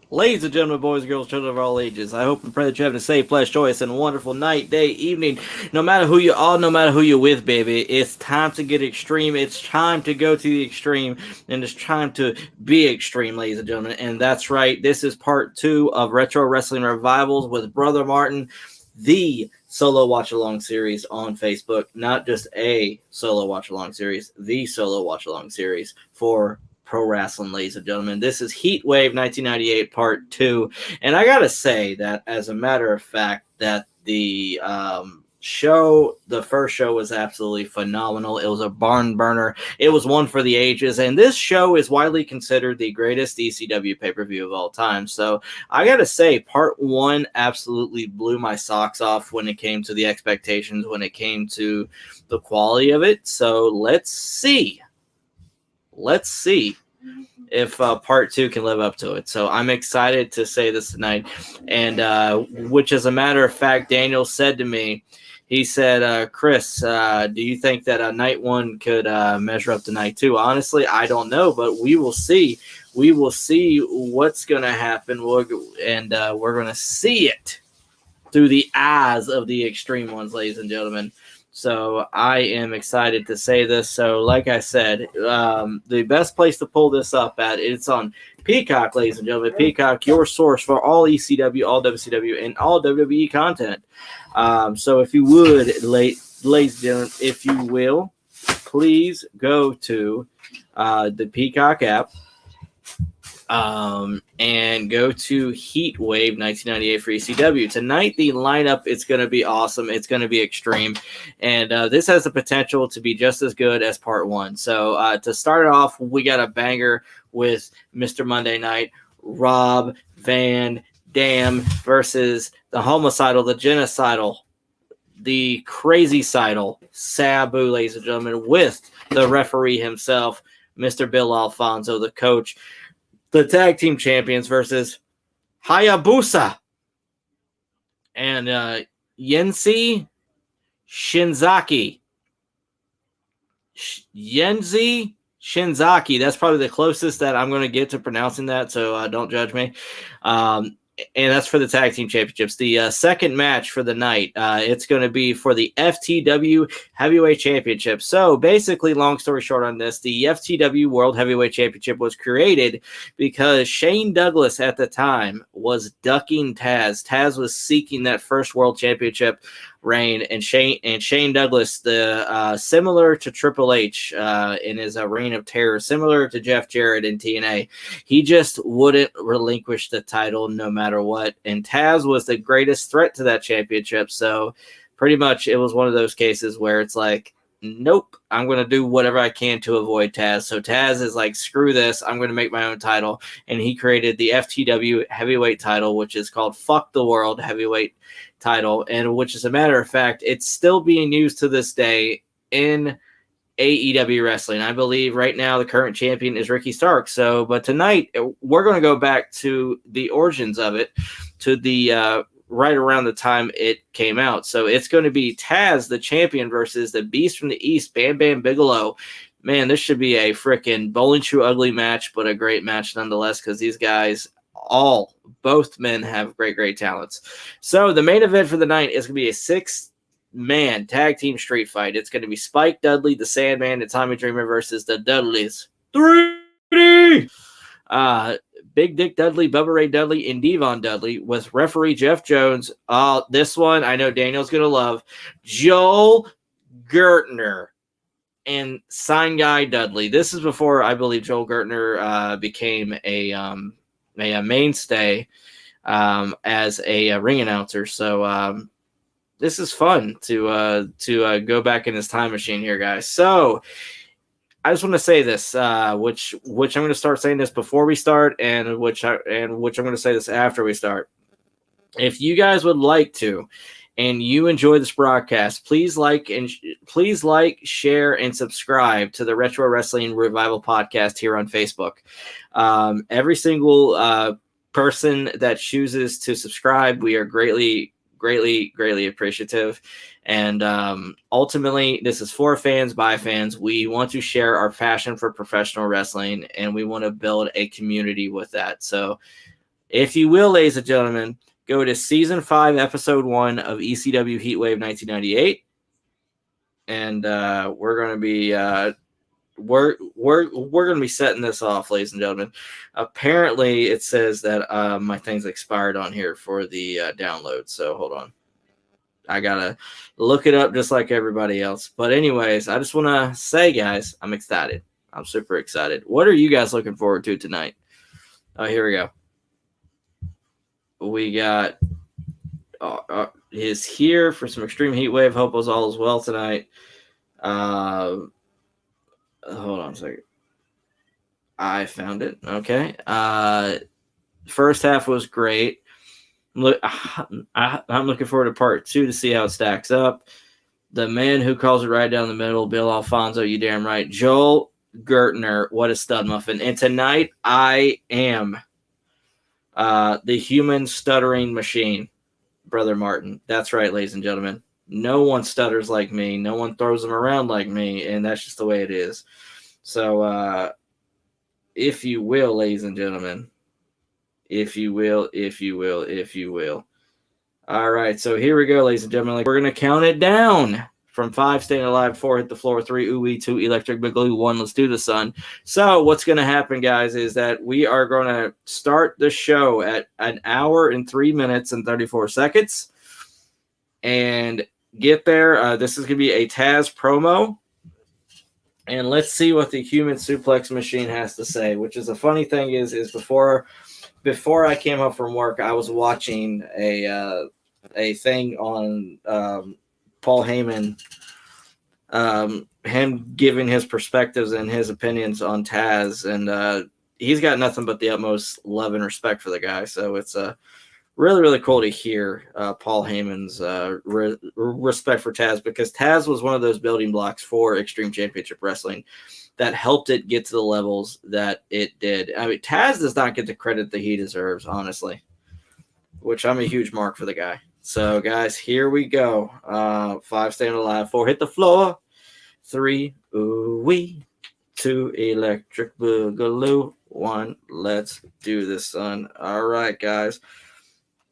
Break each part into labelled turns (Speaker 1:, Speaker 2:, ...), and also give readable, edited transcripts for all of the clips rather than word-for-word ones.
Speaker 1: Ladies and gentlemen, boys and girls, children of all ages, I hope and pray that you're having a safe, blessed, joyous, and wonderful night, day, evening. No matter who you are, no matter who you're with, baby, it's time to get extreme. It's time to go to the extreme, and it's time to be extreme, ladies and gentlemen. And that's right. This is part 2 of Retro Wrestling Revivals with Brother Martin, the solo watch-along series on Facebook. Not just a solo watch-along series, the solo watch-along series for pro wrestling, ladies and gentlemen. This is Heatwave 1998 part 2, and I gotta say that, as a matter of fact, that the first show was absolutely phenomenal. It was a barn burner. It was one for the ages, and this show is widely considered the greatest ECW pay-per-view of all time. So I gotta say, part 1 absolutely blew my socks off when it came to the expectations, when it came to the quality of it. So let's see if part 2 can live up to it. So I'm excited to say this tonight. And which, as a matter of fact, Daniel said to me, he said, Chris, do you think that night 1 could measure up to night 2? Honestly, I don't know, but we will see. We will see what's going to happen. We're going to see it through the eyes of the extreme ones, ladies and gentlemen. So I am excited to say this. So like I said, the best place to pull this up at, it's on Peacock, ladies and gentlemen. Peacock, your source for all ECW, all WCW, and all WWE content. So if you would, ladies and gentlemen, if you will, please go to the Peacock app. And go to Heatwave 1998 for ECW. Tonight, the lineup is going to be awesome. It's going to be extreme. And this has the potential to be just as good as part 1. So to start it off, we got a banger with Mr. Monday Night, Rob Van Dam versus the homicidal, the genocidal, the crazy-cidal Sabu, ladies and gentlemen, with the referee himself, Mr. Bill Alfonso, the coach. The tag team champions versus Hayabusa and Jinsei, Shinzaki. Shinzaki. That's probably the closest that I'm going to get to pronouncing that, so don't judge me. And that's for the tag team championships. The second match for the night, it's going to be for the FTW Heavyweight Championship. So basically, long story short on this, the FTW World Heavyweight Championship was created because Shane Douglas at the time was ducking Taz. Taz was seeking that first World Championship reign, and Shane Douglas, the similar to Triple H in his reign of terror, similar to Jeff Jarrett in TNA, he just wouldn't relinquish the title no matter what. And Taz was the greatest threat to that championship. So pretty much it was one of those cases where it's like, nope, I'm going to do whatever I can to avoid Taz. So Taz is like, screw this, I'm going to make my own title. And he created the FTW heavyweight title, which is called Fuck the World Heavyweight title, and which, as a matter of fact, it's still being used to this day in AEW wrestling. I believe right now the current champion is Ricky Starks. So, but tonight we're going to go back to the origins of it, to the right around the time it came out. So it's going to be Taz, the champion, versus the Beast from the East, Bam Bigelow. Man, this should be a freaking bowling shoe ugly match, but a great match nonetheless, because these guys, both men have great talents. So the main event for the night is going to be a 6-man tag team street fight. It's going to be Spike Dudley, the Sandman, and Tommy Dreamer versus the Dudleys. 3D! Big Dick Dudley, Bubba Ray Dudley, and Devon Dudley with referee Jeff Jones. This one I know Daniel's going to love. Joel Gertner and Sign Guy Dudley. This is before, I believe, Joel Gertner became a mainstay as a ring announcer. So this is fun to go back in this time machine here, guys. So I just want to say this, which I'm going to start saying this before we start, and which I'm going to say this after we start. If you guys would like to, and you enjoy this broadcast, please like, share, and subscribe to the Retro Wrestling Revival podcast here on Facebook. Every single person that chooses to subscribe, we are greatly appreciative. And ultimately, this is for fans, by fans. We want to share our passion for professional wrestling, and we want to build a community with that. So If you will, ladies and gentlemen, go to Season 5, Episode 1 of ECW Heatwave 1998. And we're going to be we're going to be setting this off, ladies and gentlemen. Apparently, it says that my thing's expired on here for the download. So hold on. I got to look it up just like everybody else. But anyways, I just want to say, guys, I'm excited. I'm super excited. What are you guys looking forward to tonight? Oh, here we go. We got is here for some Extreme Heatwave. Hope was all as well tonight. Hold on a second. I found it. Okay. First half was great. I'm looking forward to part 2 to see how it stacks up. The man who calls it right down the middle, Bill Alfonso, you damn right. Joel Gertner, what a stud muffin. And tonight I am the human stuttering machine, Brother Martin. That's right, ladies and gentlemen. No one stutters like me. No one throws them around like me, and that's just the way it is. So, if you will, ladies and gentlemen, if you will. All right, so here we go, ladies and gentlemen. We're going to count it down from 5, staying alive, 4, hit the floor, 3, ooh-wee, 2, electric boogaloo, 1, let's do the sun. So what's going to happen, guys, is that we are going to start the show at 1 hour and 3 minutes and 34 seconds and get there. This is going to be a Taz promo. And let's see what the human suplex machine has to say, which is a funny thing is before I came home from work, I was watching a thing on Paul Heyman, him giving his perspectives and his opinions on Taz, and he's got nothing but the utmost love and respect for the guy. So it's really, really cool to hear Paul Heyman's respect for Taz, because Taz was one of those building blocks for Extreme Championship Wrestling that helped it get to the levels that it did. I mean, Taz does not get the credit that he deserves, honestly, which I'm a huge mark for the guy. So, guys, here we go. 5, staying alive. 4, hit the floor. 3, ooh-wee. 2, electric boogaloo. 1, let's do this, son. All right, guys.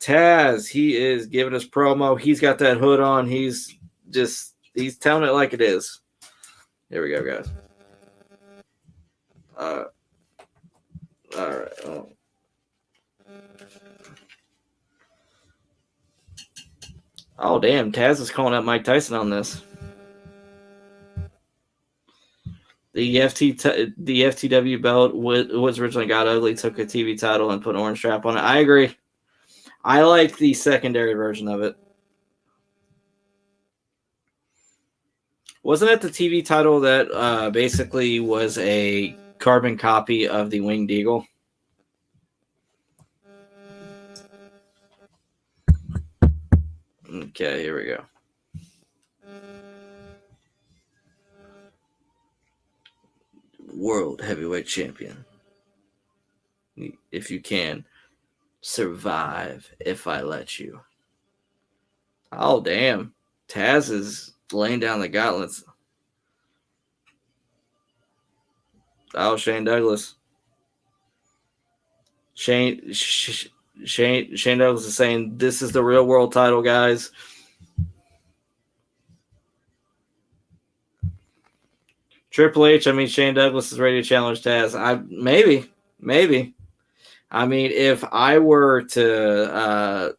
Speaker 1: Taz, he is giving us promo. He's got that hood on. He's telling it like it is. Here we go, guys. All right. Oh, damn. Taz is calling out Mike Tyson on this. The FTW belt was originally got ugly, took a TV title and put an orange strap on it. I agree. I like the secondary version of it. Wasn't it the TV title that basically was a carbon copy of the Winged Eagle? Okay, here we go. World Heavyweight Champion. If you can, survive if I let you. Oh, damn. Taz is laying down the gauntlets. Oh, Shane Douglas. Shane Douglas is saying, this is the real world title, guys. Triple H, Shane Douglas is ready to challenge Taz. Maybe. I mean, if I were to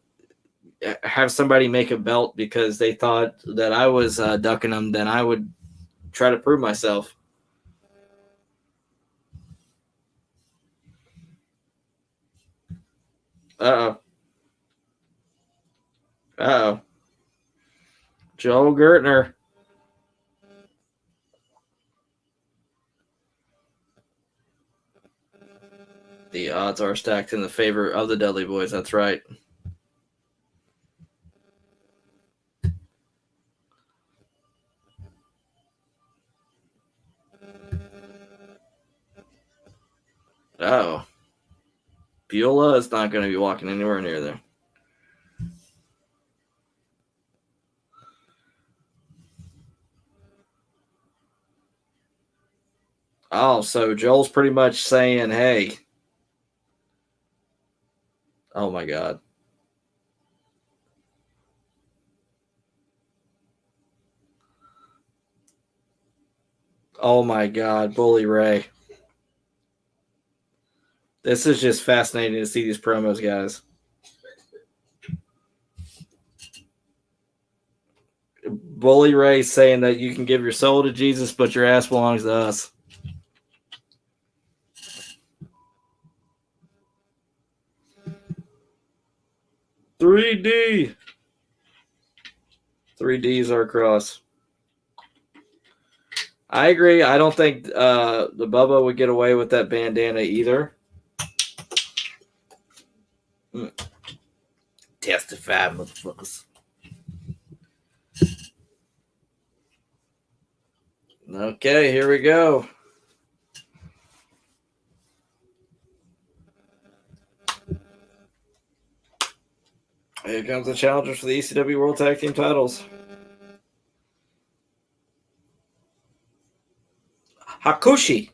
Speaker 1: have somebody make a belt because they thought that I was ducking them, then I would try to prove myself. Uh-oh. Joel Gertner. The odds are stacked in the favor of the Dudley boys. That's right. Oh. Beulah is not going to be walking anywhere near there. Oh, so Joel's pretty much saying, hey, Oh my God. Oh my God, Bully Ray. This is just fascinating to see these promos, guys. Bully Ray saying that you can give your soul to Jesus, but your ass belongs to us. $3D. 3Ds are across. I agree. I don't think the Bubba would get away with that bandana either. Testify, motherfuckers. Okay, here we go. Here comes the challengers for the ECW World Tag Team titles. Hakushi.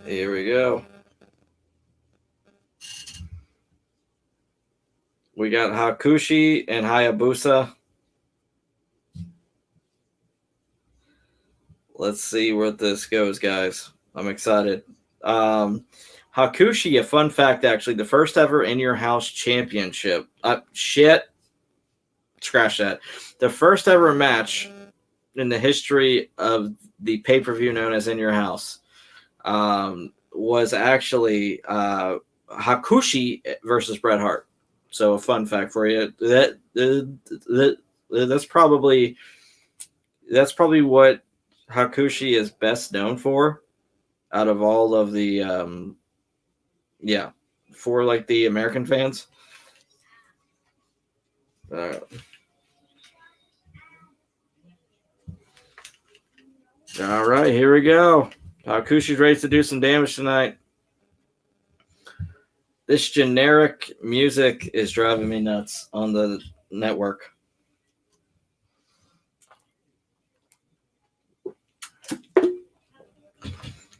Speaker 1: Here we go. We got Hakushi and Hayabusa. Let's see where this goes, guys. I'm excited. Hakushi, a fun fact, actually, the first ever In Your House championship. Scratch that. The first ever match in the history of the pay-per-view known as In Your House was actually Hakushi versus Bret Hart. So a fun fact for you. That's probably what Hakushi is best known for out of all of the for like the American fans. All right, here we go. Hakushi's ready to do some damage tonight. This generic music is driving me nuts on the network.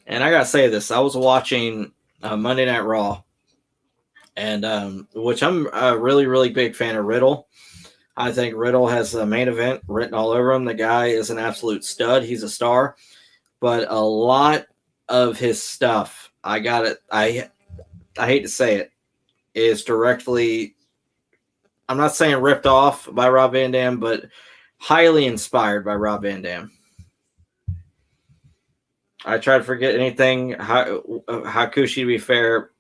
Speaker 1: And I gotta say this, I was watching Monday Night Raw, and which I'm a really, really big fan of Riddle. I think Riddle has a main event written all over him. The guy is an absolute stud. He's a star. But a lot of his stuff, I hate to say it, is directly, I'm not saying ripped off by Rob Van Dam, but highly inspired by Rob Van Dam. I try to forget anything. Hakushi, to be fair,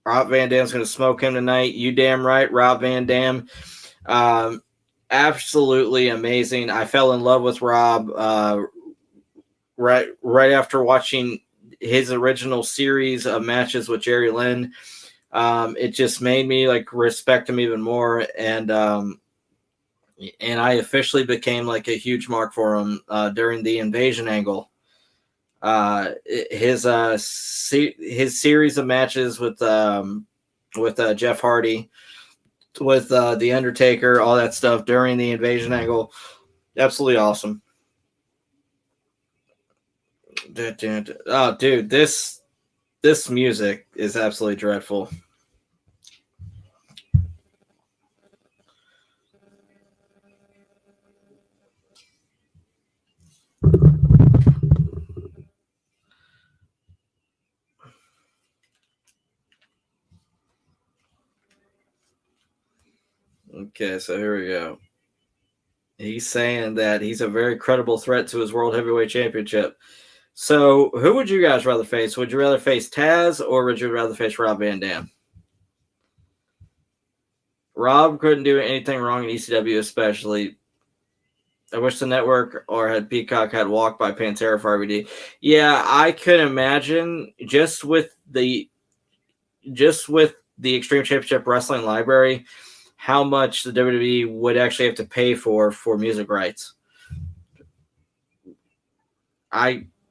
Speaker 1: Rob Van Dam's going to smoke him tonight. You damn right, Rob Van Dam. Absolutely amazing. I fell in love with Rob right after watching his original series of matches with Jerry Lynn. It just made me like respect him even more, and I officially became like a huge mark for him during the Invasion angle. His series of matches with Jeff Hardy, with the Undertaker, all that stuff during the Invasion angle, absolutely awesome. Oh, dude, this music is absolutely dreadful. Okay, so here we go. He's saying that he's a very credible threat to his World Heavyweight Championship. So who would you guys rather face? Would you rather face Taz or would you rather face Rob Van Dam? Rob couldn't do anything wrong in ECW, especially. I wish the network or had Peacock had Walk by Pantera for RVD. Yeah, I could imagine just with the Extreme Championship Wrestling library, how much the WWE would actually have to pay for music rights.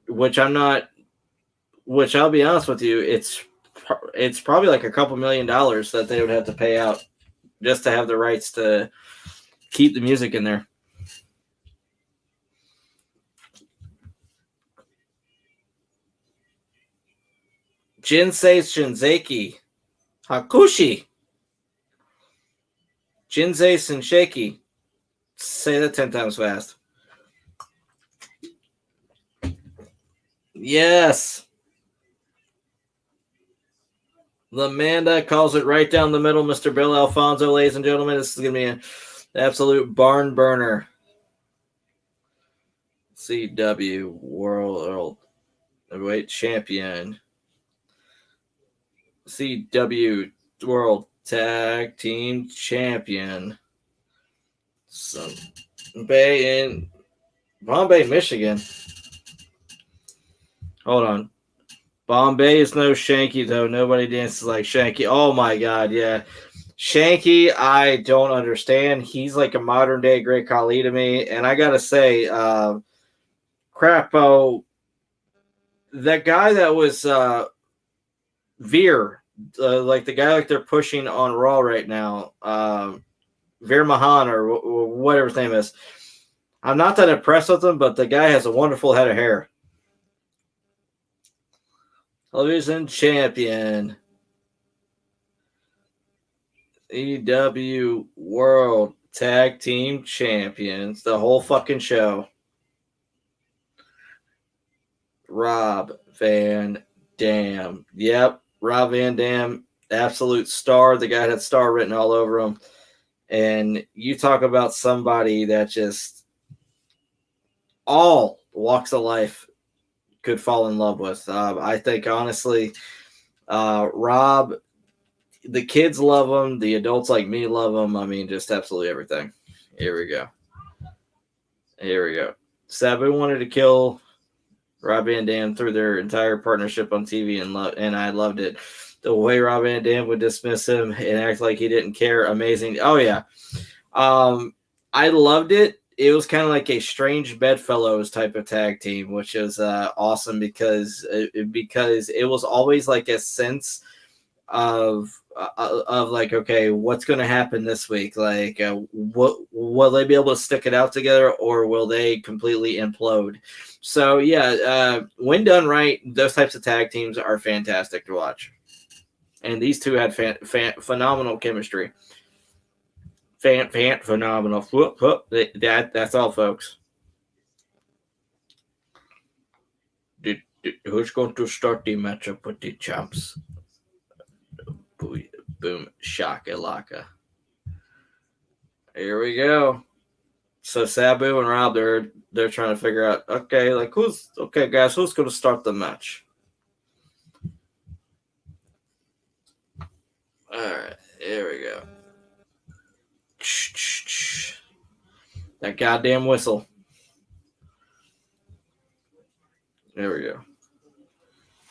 Speaker 1: Which I'll be honest with you, it's probably like a couple $1 million that they would have to pay out just to have the rights to keep the music in there. Jinsei Shinzaki. Hakushi. Jinsei Shinzaki. Say that 10 times fast. Yes. The man that calls it right down the middle, Mr. Bill Alfonso, ladies and gentlemen. This is going to be an absolute barn burner. CW World Heavyweight Champion. CW World Tag Team Champion. Bay in Bombay, Michigan. Hold on. Bombay is no Shanky, though. Nobody dances like Shanky. Oh, my God, yeah. Shanky, I don't understand. He's like a modern-day Great Khali to me. And I got to say, Crapo, that guy that was Veer, like the guy like they're pushing on Raw right now, Veer Mahan or whatever his name is. I'm not that impressed with him, but the guy has a wonderful head of hair. Television champion. ECW World Tag Team Champions. The whole fucking show. Rob Van Dam. Yep, Rob Van Dam, absolute star. The guy had star written all over him. And you talk about somebody that just all walks of life could fall in love with. I think, honestly, Rob, the kids love him. The adults like me love him. I mean, just absolutely everything. Here we go. Sabu wanted to kill Rob Van Dam through their entire partnership on TV, and I loved it. The way Rob Van Dam would dismiss him and act like he didn't care, amazing. Oh, yeah. I loved it. It was kind of like a strange bedfellows type of tag team, which is awesome because it was always like a sense of like, okay, what's going to happen this week? Like, what will they be able to stick it out together, or will they completely implode? So yeah, when done right, those types of tag teams are fantastic to watch, and these two had phenomenal chemistry. Phenomenal. Whoop. That's all, folks. Who's going to start the matchup with the champs? Boom, shakalaka. Here we go. So Sabu and Rob, they're trying to figure out, okay, like who's going to start the match? All right, here we go. That goddamn whistle. There we go.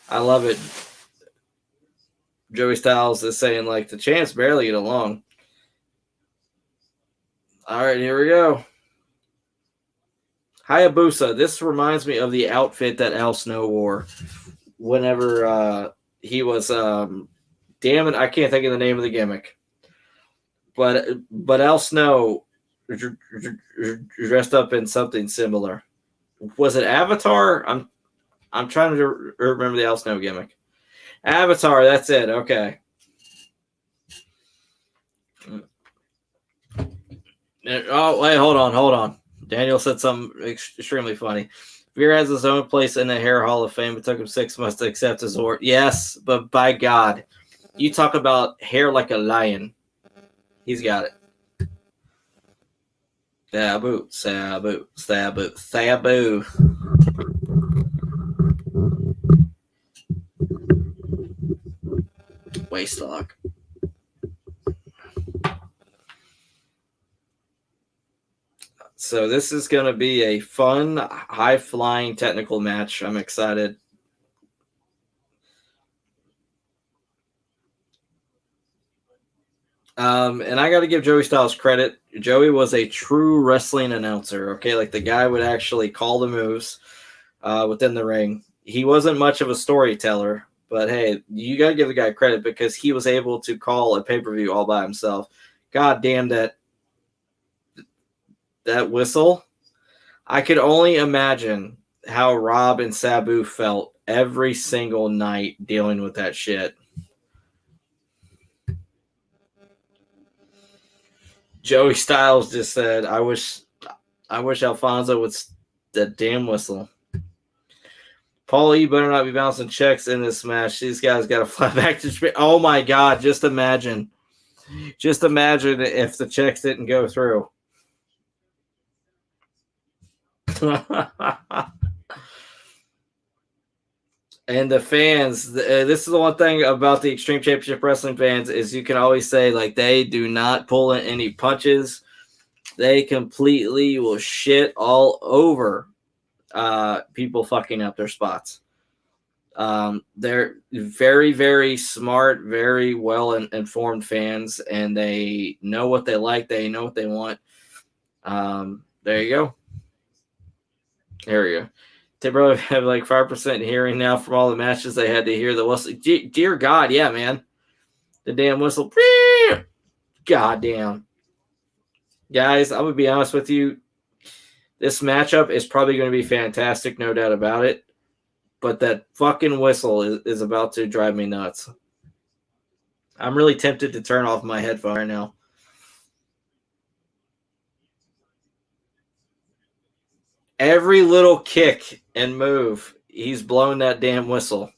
Speaker 1: I love it. Joey Styles is saying, like, the champs barely get along. All right, here we go. Hayabusa. This reminds me of the outfit that Al Snow wore whenever he was, damn it, I can't think of the name of the gimmick. But Al Snow dressed up in something similar. Was it Avatar? I'm trying to remember the Al Snow gimmick. Avatar, that's it. Okay. Oh, wait, hold on. Daniel said something extremely funny. Veer has his own place in the Hair Hall of Fame. It took him 6 months to accept his award. Yes, but by God, you talk about hair like a lion. He's got it. Sabu. Waist lock. So this is going to be a fun, high-flying technical match. I'm excited. And I got to give Joey Styles credit. Joey was a true wrestling announcer, okay? Like, the guy would actually call the moves within the ring. He wasn't much of a storyteller, but hey, you got to give the guy credit because he was able to call a pay-per-view all by himself. God damn that whistle. I could only imagine how Rob and Sabu felt every single night dealing with that shit. Joey Styles just said, I wish Alfonso would the damn whistle. Paul E better not be bouncing checks in this match. These guys got to fly back to Japan. Oh my God, just imagine. Just imagine if the checks didn't go through. And the fans, this is the one thing about the Extreme Championship Wrestling fans is you can always say, like, they do not pull in any punches. They completely will shit all over people fucking up their spots. They're very, very smart, very well-informed fans, and they know what they like. They know what they want. There you go. There you go. They probably have like 5% hearing now from all the matches they had to hear the whistle. Dear God, yeah, man. The damn whistle. God damn. Guys, I'm going to be honest with you. This matchup is probably going to be fantastic, no doubt about it. But that fucking whistle is about to drive me nuts. I'm really tempted to turn off my headphone right now. Every little kick and move, he's blowing that damn whistle.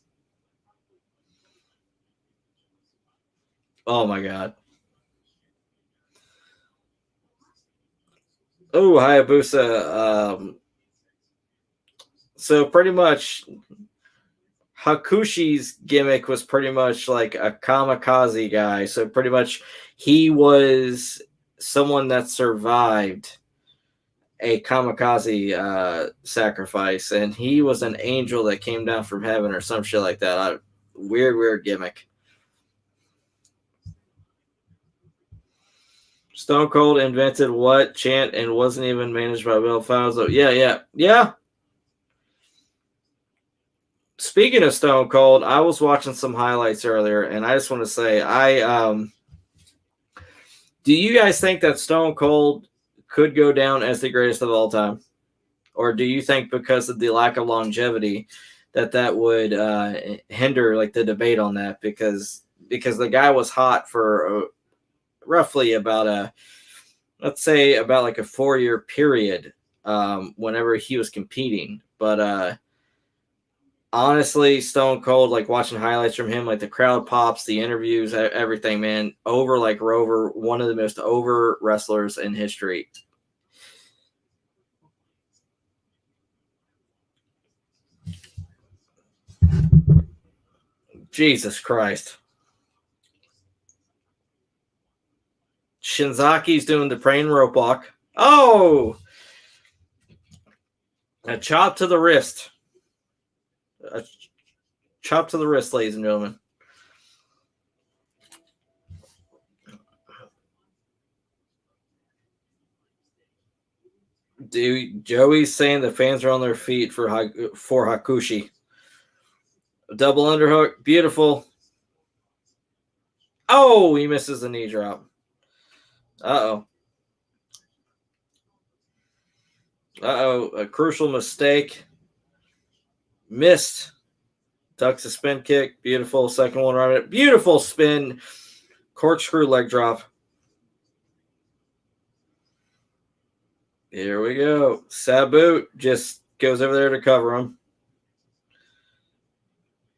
Speaker 1: Oh, my God. Oh, Hayabusa. So pretty much Hakushi's gimmick was pretty much like a kamikaze guy. So pretty much he was someone that survived a kamikaze sacrifice, and he was an angel that came down from heaven or some shit like that. Weird gimmick. Stone Cold invented what chant and wasn't even managed by Will Alfonso. Yeah. Speaking of Stone Cold, I was watching some highlights earlier, and I just want to say, do you guys think that Stone Cold could go down as the greatest of all time? Or do you think because of the lack of longevity that would hinder like the debate on that? Because the guy was hot for roughly about let's say about like a 4-year period whenever he was competing. But honestly, Stone Cold, like watching highlights from him, like the crowd pops, the interviews, everything, man, over like Rover, one of the most over wrestlers in history. Jesus Christ. Shinzaki's doing the praying rope walk. Oh! A chop to the wrist. A chop to the wrist, ladies and gentlemen. Dude, Joey's saying the fans are on their feet for Hakushi. Double underhook. Beautiful. Oh, he misses the knee drop. Uh-oh. A crucial mistake. Missed. Ducks a spin kick. Beautiful. Second one right. Beautiful spin. Corkscrew leg drop. Here we go. Sabu just goes over there to cover him.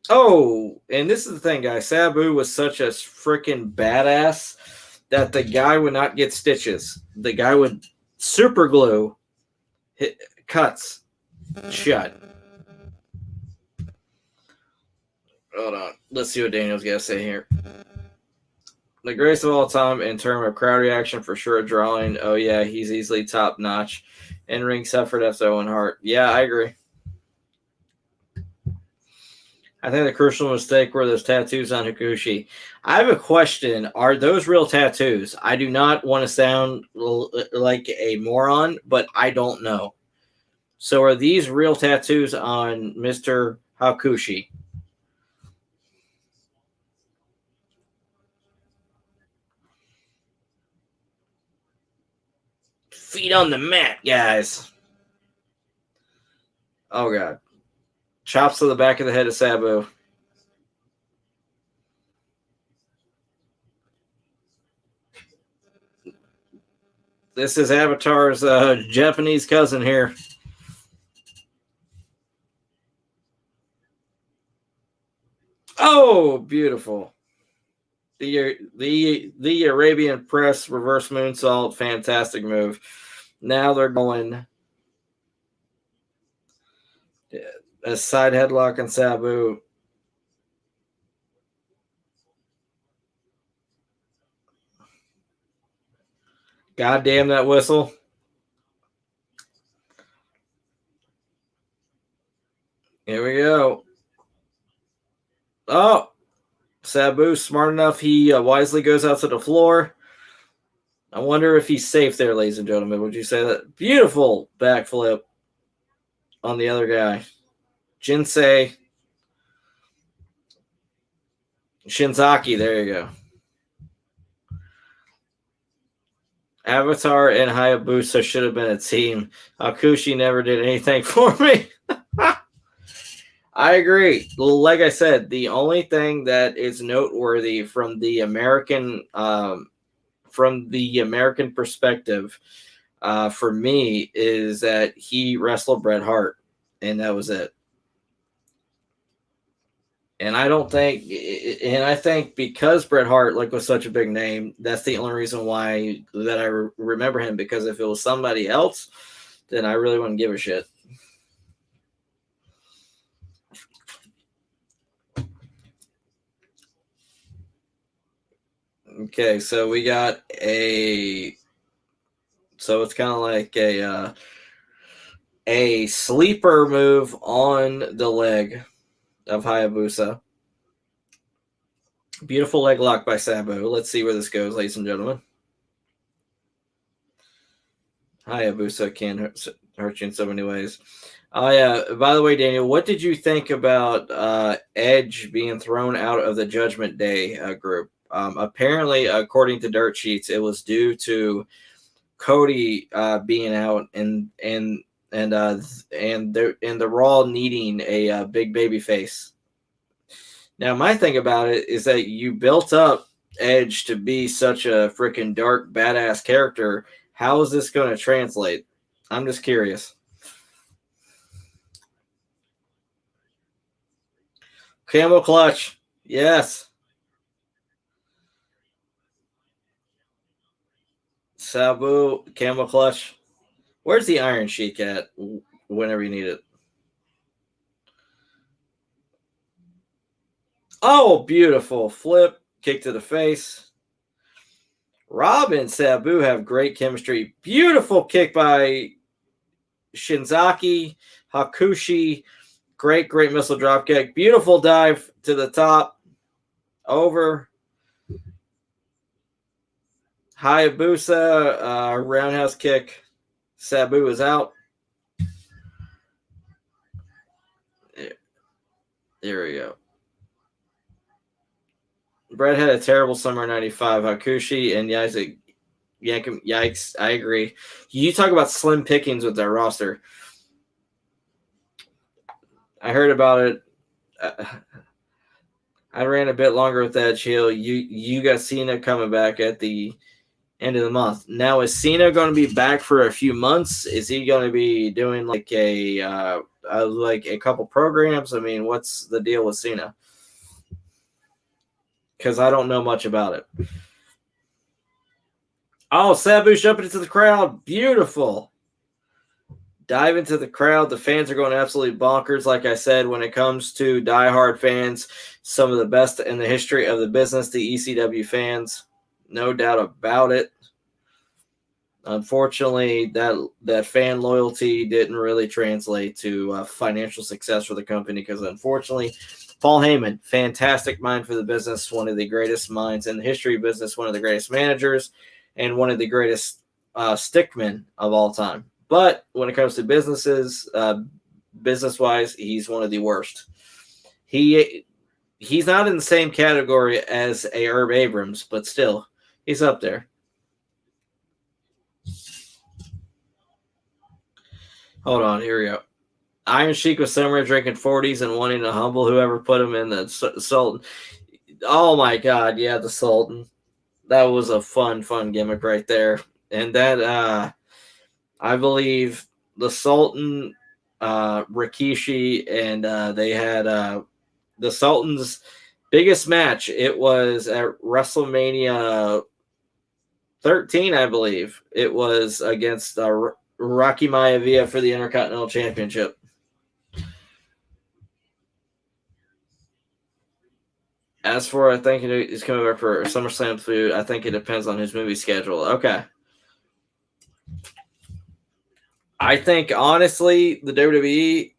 Speaker 1: Oh, and this is the thing, guys. Sabu was such a freaking badass that the guy would not get stitches. The guy would super glue cuts shut. Hold on. Let's see what Daniel's got to say here. The greatest of all time in terms of crowd reaction, for sure, drawing. Oh, yeah, he's easily top notch. In ring suffered after Owen Hart. Yeah, I agree. I think the crucial mistake were those tattoos on Hakushi. I have a question. Are those real tattoos? I do not want to sound like a moron, but I don't know. So are these real tattoos on Mr. Hakushi? Feet on the mat, guys. Oh, God. Chops to the back of the head of Sabu. This is Avatar's Japanese cousin here. Oh, beautiful. The Arabian Press reverse moonsault, fantastic move. Now they're going a side headlock on Sabu. God damn that whistle. Here we go. Oh, Sabu smart enough. He wisely goes out to the floor. I wonder if he's safe there, ladies and gentlemen. Would you say that? Beautiful backflip on the other guy. Jinsei. Shinzaki, there you go. Avatar and Hayabusa should have been a team. Akushi never did anything for me. I agree. Like I said, the only thing that is noteworthy from the American perspective for me is that he wrestled Bret Hart, and that was it. And I think because Bret Hart was such a big name, that's the only reason why that I remember him. Because if it was somebody else, then I really wouldn't give a shit. Okay, so we got so it's kind of like a sleeper move on the leg of Hayabusa. Beautiful leg lock by Sabu. Let's see where this goes, ladies and gentlemen. Hayabusa can hurt you in so many ways. Oh, yeah. By the way, Daniel, what did you think about Edge being thrown out of the Judgment Day group? Apparently, according to dirt sheets, it was due to Cody being out and the Raw needing a big baby face. Now, my thing about it is that you built up Edge to be such a freaking dark, badass character. How is this going to translate? I'm just curious. Camel clutch. Yes. Sabu, camel clutch. Where's the Iron Sheik at whenever you need it? Oh, beautiful. Flip. Kick to the face. Rob and Sabu have great chemistry. Beautiful kick by Shinzaki. Hakushi. Great missile drop kick. Beautiful dive to the top. Over. Hayabusa. Roundhouse kick. Sabu is out. There we go. Brett had a terrible summer '95. Hakushi and Yikes, I agree. You talk about slim pickings with that roster. I heard about it. I ran a bit longer with that chill. You got Cena coming back at the end of the month. Now, is Cena going to be back for a few months? Is he going to be doing like a couple programs? I mean, what's the deal with Cena? Because I don't know much about it. Oh, Sabu jumping into the crowd. Beautiful. Dive into the crowd. The fans are going absolutely bonkers. Like I said, when it comes to diehard fans, some of the best in the history of the business, the ECW fans, no doubt about it. Unfortunately, that fan loyalty didn't really translate to financial success for the company because, unfortunately, Paul Heyman, fantastic mind for the business, one of the greatest minds in the history of business, one of the greatest managers, and one of the greatest stickmen of all time. But when it comes to businesses, business-wise, he's one of the worst. He's not in the same category as a Herb Abrams, but still, he's up there. Hold on, here we go. Iron Sheik was somewhere drinking 40s and wanting to humble whoever put him in the Sultan. Oh my God, yeah, the Sultan. That was a fun gimmick right there. And that, I believe the Sultan, Rikishi, and they had the Sultan's biggest match. It was at WrestleMania 13, I believe. It was against Rocky Maivia for the Intercontinental Championship. As for, I think he's coming back for SummerSlam food. I think it depends on his movie schedule. Okay. I think, honestly, the WWE,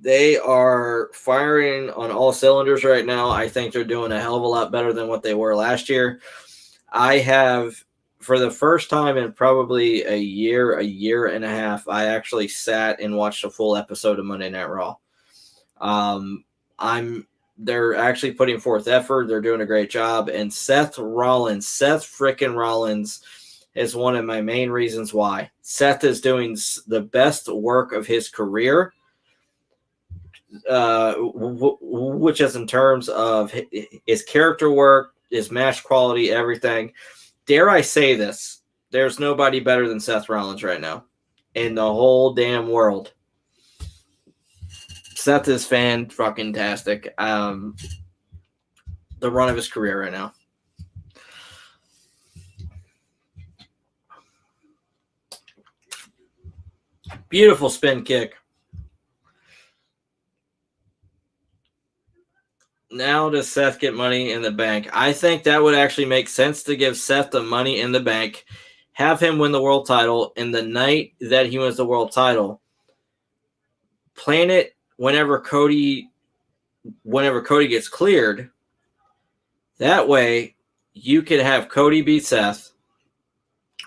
Speaker 1: they are firing on all cylinders right now. I think they're doing a hell of a lot better than what they were last year. I have, for the first time in probably a year and a half, I actually sat and watched a full episode of Monday Night Raw. They're actually putting forth effort. They're doing a great job. And Seth freaking Rollins is one of my main reasons why. Seth is doing the best work of his career, which is in terms of his character work, his match quality, everything. Dare I say this? There's nobody better than Seth Rollins right now in the whole damn world. Seth is fan-fucking-tastic. The run of his career right now. Beautiful spin kick. Now does Seth get money in the bank? I think that would actually make sense to give Seth the money in the bank, have him win the world title, and the night that he wins the world title, plan it whenever Cody gets cleared. That way, you could have Cody beat Seth,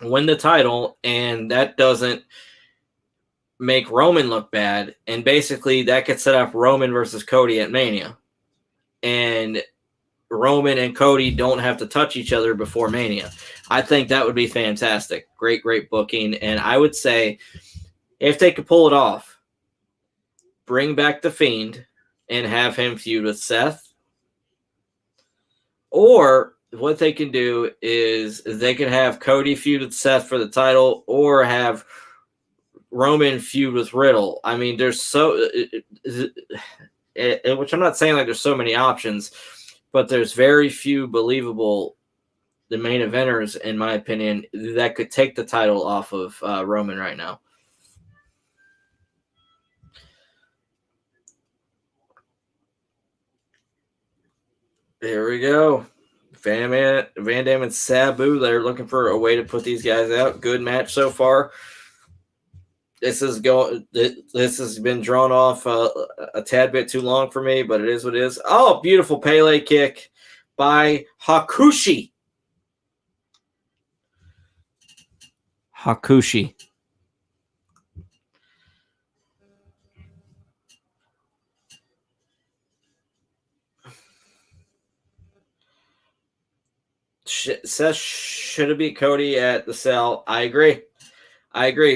Speaker 1: win the title, and that doesn't make Roman look bad. And basically, that could set up Roman versus Cody at Mania. And Roman and Cody don't have to touch each other before Mania. I think that would be fantastic. Great booking. And I would say, if they could pull it off, bring back The Fiend and have him feud with Seth. Or what they can do is they can have Cody feud with Seth for the title, or have Roman feud with Riddle. I mean, there's which I'm not saying like there's so many options, but there's very few believable the main eventers, in my opinion, that could take the title off of Roman right now. There we go. Van Dam and Sabu, they're looking for a way to put these guys out. Good match so far. This has been drawn off a tad bit too long for me, but it is what it is. Oh, beautiful Pele kick by Hakushi. Seth should have beat Cody at the Cell. I agree.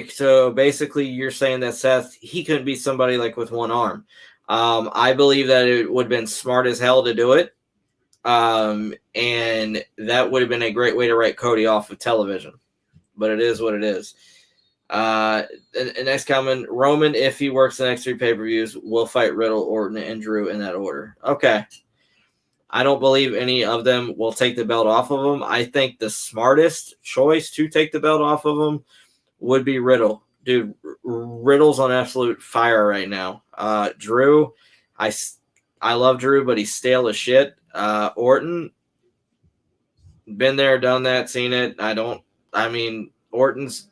Speaker 1: So basically, you're saying that Seth, he couldn't beat somebody like with one arm. I believe that it would have been smart as hell to do it. And that would have been a great way to write Cody off of television. But it is what it is. And next comment, Roman, if he works the next 3 pay-per-views, will fight Riddle, Orton, and Drew in that order. Okay. I don't believe any of them will take the belt off of him. I think the smartest choice to take the belt off of him would be Riddle. Dude, Riddle's on absolute fire right now. Drew, I love Drew, but he's stale as shit. Orton, been there, done that, seen it. Orton's,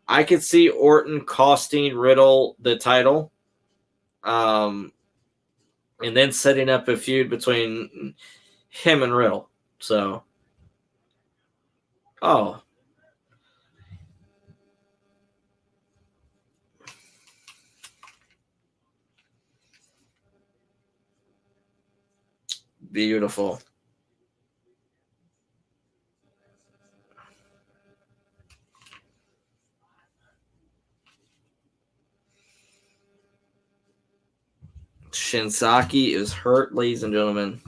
Speaker 1: I could see Orton costing Riddle the title. And then setting up a feud between him and Riddle. So, beautiful. Shinzaki is hurt, ladies and gentlemen.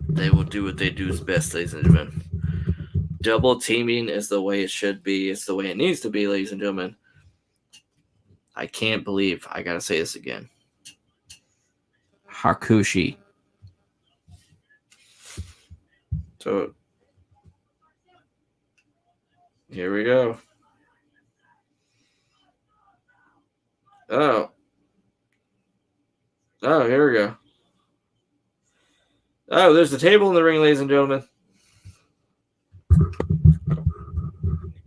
Speaker 1: They will do what they do is best, ladies and gentlemen. Double teaming is the way it should be. It's the way it needs to be, ladies and gentlemen. I can't believe I got to say this again. Hakushi. So, here we go. Oh, here we go. Oh, there's a table in the ring, ladies and gentlemen.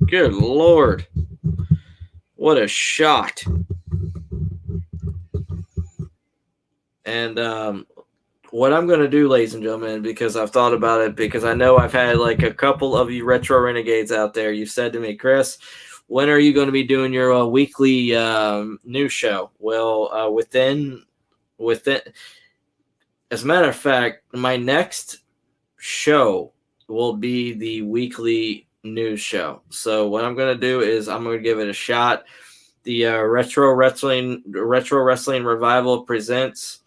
Speaker 1: Good Lord. What a shot. And what I'm going to do, ladies and gentlemen, because I've thought about it, because I know I've had like a couple of you retro renegades out there. You've said to me, Chris, when are you going to be doing your weekly news show? Well, within, as a matter of fact, my next show will be the weekly news show. So what I'm going to do is I'm going to give it a shot. The Retro Wrestling Revival presents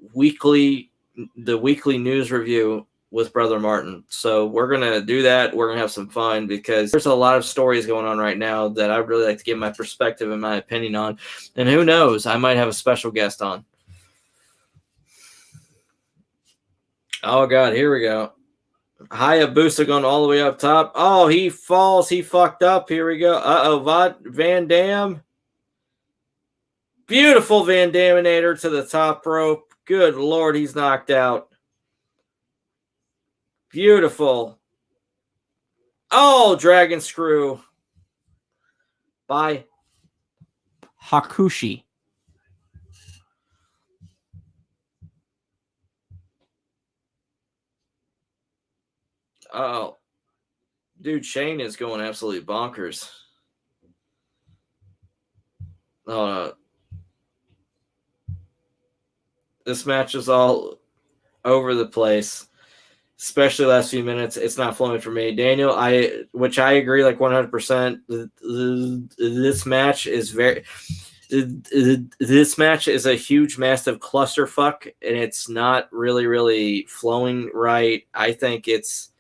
Speaker 1: the weekly news review with Brother Martin. So we're going to do that. We're going to have some fun because there's a lot of stories going on right now that I'd really like to give my perspective and my opinion on. And who knows, I might have a special guest on. Oh, God, here we go. Hayabusa going all the way up top. Oh, he falls. He fucked up. Here we go. Uh-oh, Van Dam. Beautiful Van Daminator to the top rope. Good Lord, he's knocked out. Beautiful. Oh, Dragon Screw by Hakushi. Oh, dude, Shane is going absolutely bonkers. This match is all over the place, especially the last few minutes. It's not flowing for me. Daniel, which I agree like 100%. This match is a huge, massive clusterfuck, and it's not really flowing right. I think it's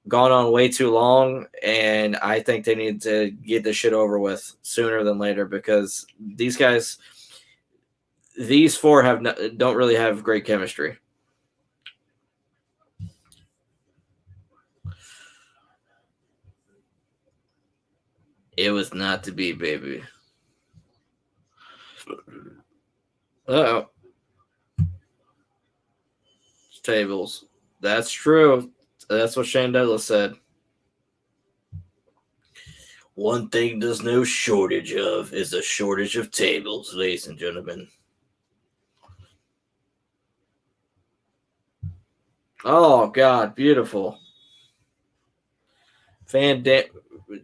Speaker 1: gone on way too long, and I think they need to get this shit over with sooner than later because these four don't really have great chemistry. It was not to be, baby. Uh-oh. Tables. That's true. That's what Shane Douglas said. One thing there's no shortage of is a shortage of tables, ladies and gentlemen. Oh, God, beautiful.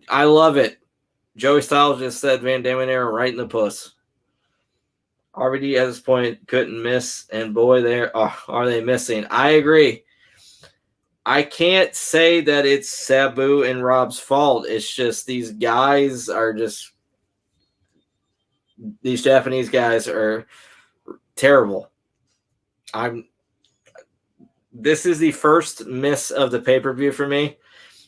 Speaker 1: I love it. Joey Styles just said Van Daminator right in the puss. RVD at this point couldn't miss, and boy, are they missing. I agree. I can't say that it's Sabu and Rob's fault. It's just these guys are just – these Japanese guys are terrible. This is the first miss of the pay-per-view for me.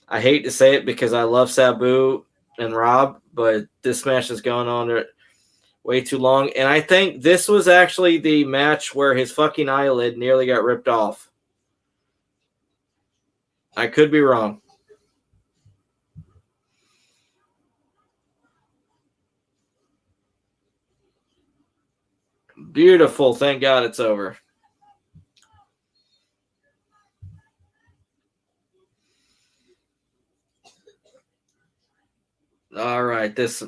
Speaker 1: I hate to say it because I love Sabu and Rob, but this match has gone on way too long. And I think this was actually the match where his fucking eyelid nearly got ripped off. I could be wrong. Beautiful. Thank God it's over. All right. This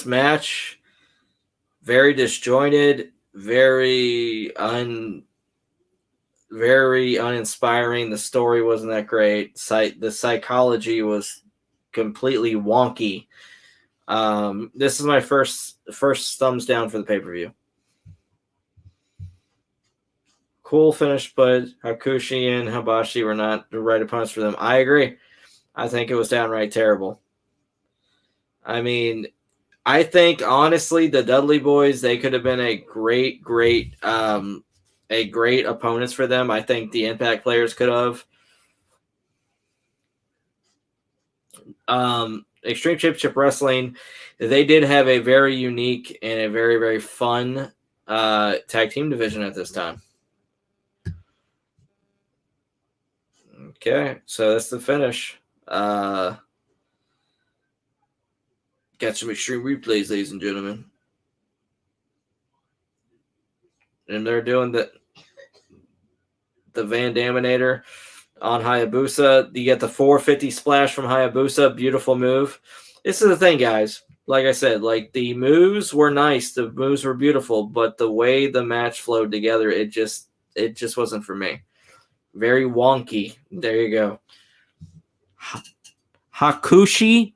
Speaker 1: match, very disjointed, very uninspiring. The story wasn't that great. The psychology was completely wonky. This is my first thumbs down for the pay-per-view. Cool finish, but Hakushi and Habashi were not the right opponents for them. I agree. I think it was downright terrible. I mean, I think honestly, the Dudley boys, they could have been a great opponents for them. I think the Impact players could have. Extreme Championship Wrestling, they did have a very unique and a very, very fun tag team division at this time. Okay, so that's the finish. Got some extreme replays, ladies and gentlemen. And they're doing the Van Daminator on Hayabusa. You get the 450 splash from Hayabusa. Beautiful move. This is the thing, guys. Like I said, like the moves were nice. The moves were beautiful, but the way the match flowed together, it just wasn't for me. Very wonky. There you go. Hakushi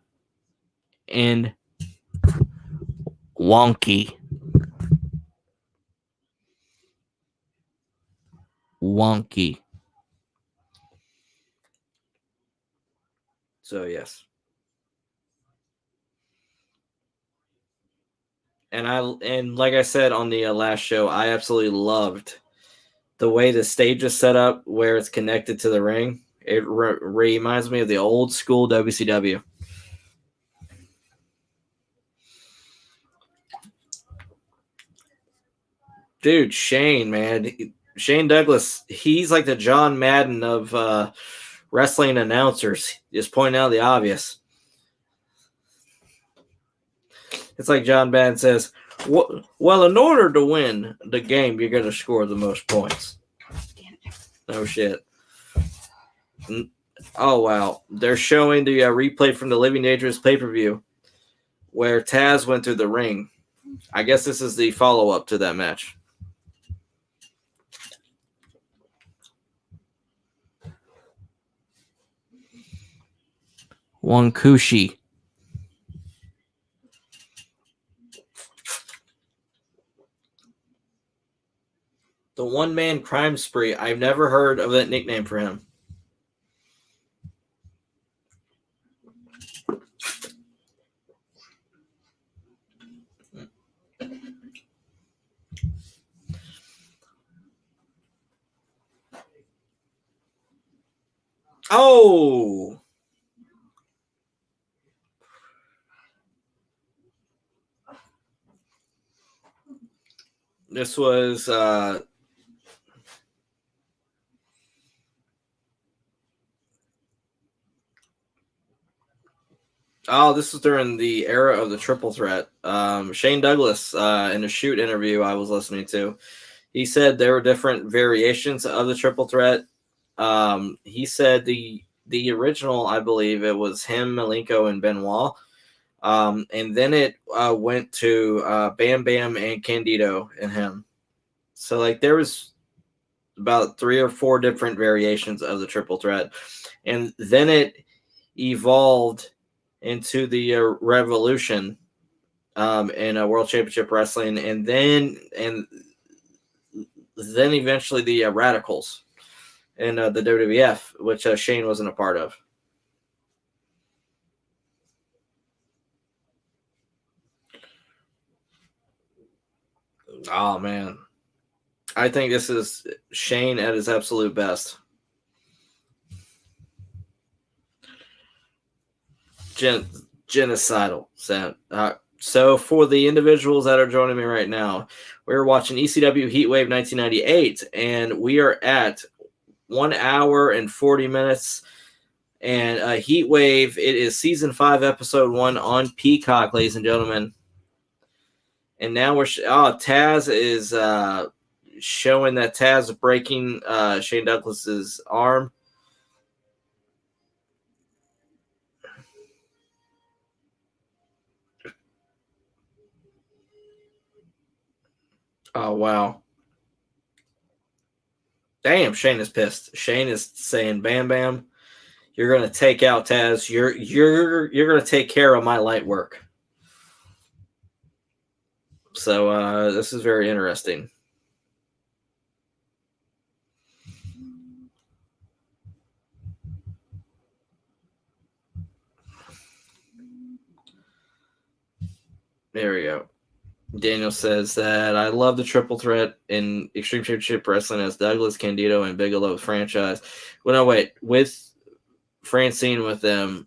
Speaker 1: and wonky. Wonky. So yes. And like I said on the last show, I absolutely loved the way the stage is set up, where it's connected to the ring. It reminds me of the old school WCW. Dude, Shane, man. Shane Douglas, he's like the John Madden of wrestling announcers, just pointing out the obvious. It's like John Madden says, well, in order to win the game, you're going to score the most points. No shit. Oh, wow. They're showing the replay from the Living Dangerous pay-per-view where Taz went through the ring. I guess this is the follow-up to that match. Wankushi. The one-man crime spree. I've never heard of that nickname for him. Oh! This was this was during the era of the triple threat. Shane Douglas, in a shoot interview I was listening to, he said there were different variations of the triple threat. He said the original, I believe it was him, Malenko, and Benoit. And then it went to Bam Bam and Candido and him. So like there was about 3 or 4 different variations of the triple threat. And then it evolved into the Revolution in World Championship Wrestling, and then eventually the Radicals in the WWF, which Shane wasn't a part of. Oh man, I think this is Shane at his absolute best. Genocidal. So for the individuals that are joining me right now, we're watching ECW Heatwave 1998, and we are at 1 hour and 40 minutes. And Heatwave, it is season 5, episode 1 on Peacock, ladies and gentlemen. And now Taz is showing that Taz breaking Shane Douglas's arm. Oh wow! Damn, Shane is pissed. Shane is saying, "Bam Bam, you're gonna take out Taz. You're gonna take care of my light work." So this is very interesting. There we go. Daniel says that I love the triple threat in Extreme Championship Wrestling as Douglas, Candido, and Bigelow franchise. Well, no, wait. With Francine with them,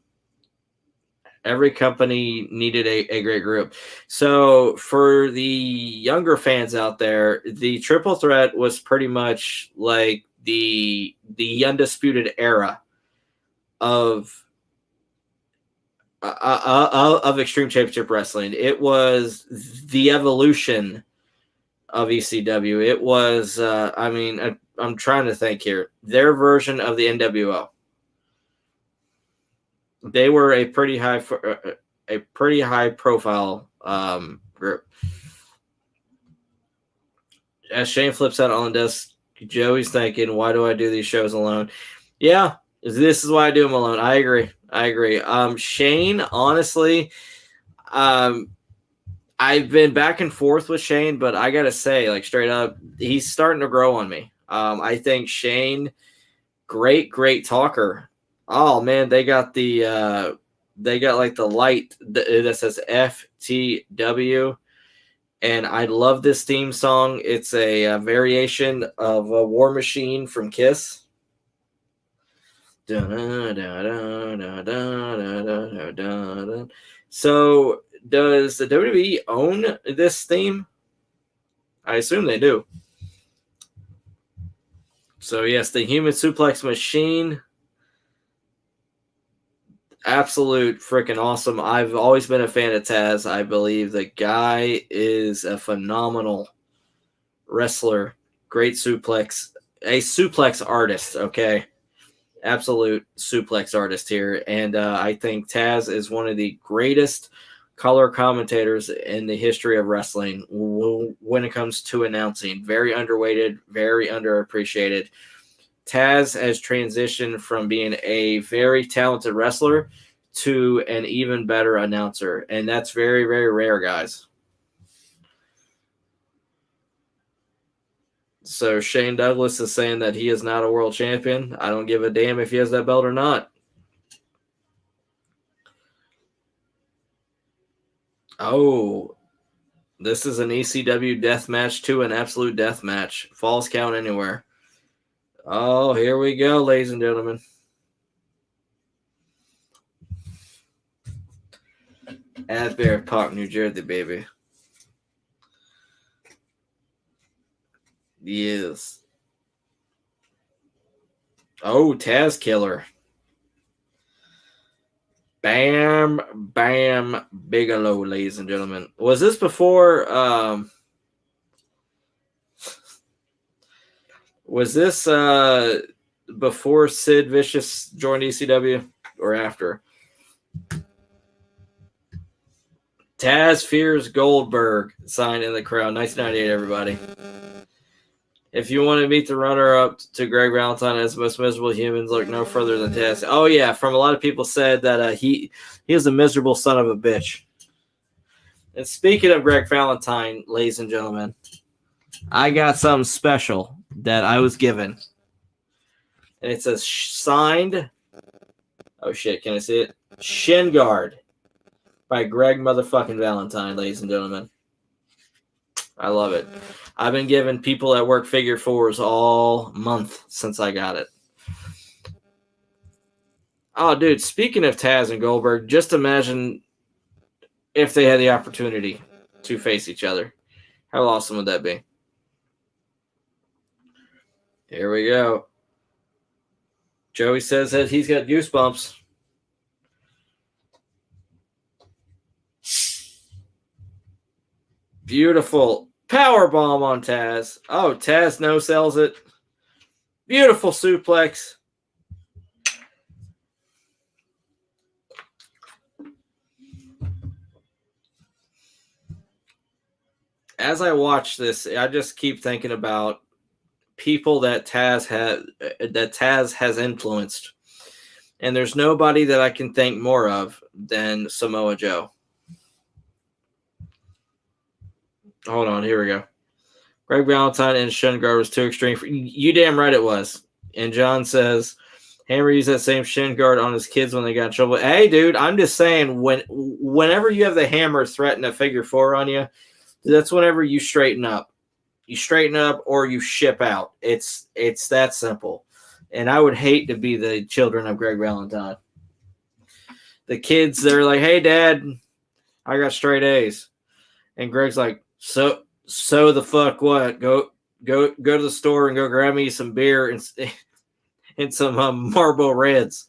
Speaker 1: every company needed a great group. So for the younger fans out there, the triple threat was pretty much like the undisputed era of Extreme Championship Wrestling. It was the evolution of ECW. It was, I'm trying to think here. Their version of the NWO. They were a pretty high profile group. As Shane flips out on the desk, Joey's thinking, "Why do I do these shows alone?" Yeah, this is why I do them alone. I agree. Shane, honestly, I've been back and forth with Shane, but I gotta say, like straight up, he's starting to grow on me. I think Shane, great talker. Oh man, they got like the light that says FTW, and I love this theme song. It's a variation of a War Machine from Kiss. So does the WWE own this theme? I assume they do. So yes, the Human Suplex Machine. Absolute freaking awesome. I've always been a fan of Taz. I believe the guy is a phenomenal wrestler. Great suplex. A suplex artist, okay? Absolute suplex artist here. And I think Taz is one of the greatest color commentators in the history of wrestling when it comes to announcing. Very underrated, very underappreciated. Taz has transitioned from being a very talented wrestler to an even better announcer. And that's very, very rare, guys. So Shane Douglas is saying that he is not a world champion. I don't give a damn if he has that belt or not. Oh, this is an ECW death match to an absolute death match. Falls count anywhere. Oh, here we go, ladies and gentlemen. Asbury Park, New Jersey, baby. Yes. Oh, Taz Killer. Bam Bigelow, ladies and gentlemen. Was this before before Sid Vicious joined ECW or after? Taz fears Goldberg signed in the crowd. 1998, everybody. If you want to meet the runner-up to Greg Valentine as the most miserable humans, look no further than Taz. Oh, yeah. From a lot of people said that he is a miserable son of a bitch. And speaking of Greg Valentine, ladies and gentlemen, I got something special that I was given. And it's a signed, oh, shit, can I see it? Shin Guard by Greg motherfucking Valentine, ladies and gentlemen. I love it. I've been giving people at work figure fours all month since I got it. Oh, dude, speaking of Taz and Goldberg, just imagine if they had the opportunity to face each other. How awesome would that be? Here we go. Joey says that he's got goosebumps. Beautiful. Power bomb on Taz. Oh, Taz no-sells it. Beautiful suplex. As I watch this, I just keep thinking about people that Taz has influenced. And there's nobody that I can think more of than Samoa Joe. Hold on, here we go. Greg Valentine and Shin Guard was too extreme. You damn right it was. And John says, Hammer used that same shin guard on his kids when they got in trouble. Hey, dude, I'm just saying, whenever you have the Hammer threaten a figure four on you, that's whenever you straighten up. You straighten up or you ship out. It's that simple. And I would hate to be the children of Greg Valentine. The kids, they're like, hey, Dad, I got straight A's. And Greg's like, so the fuck what? Go to the store and go grab me some beer and some Marlboro Reds.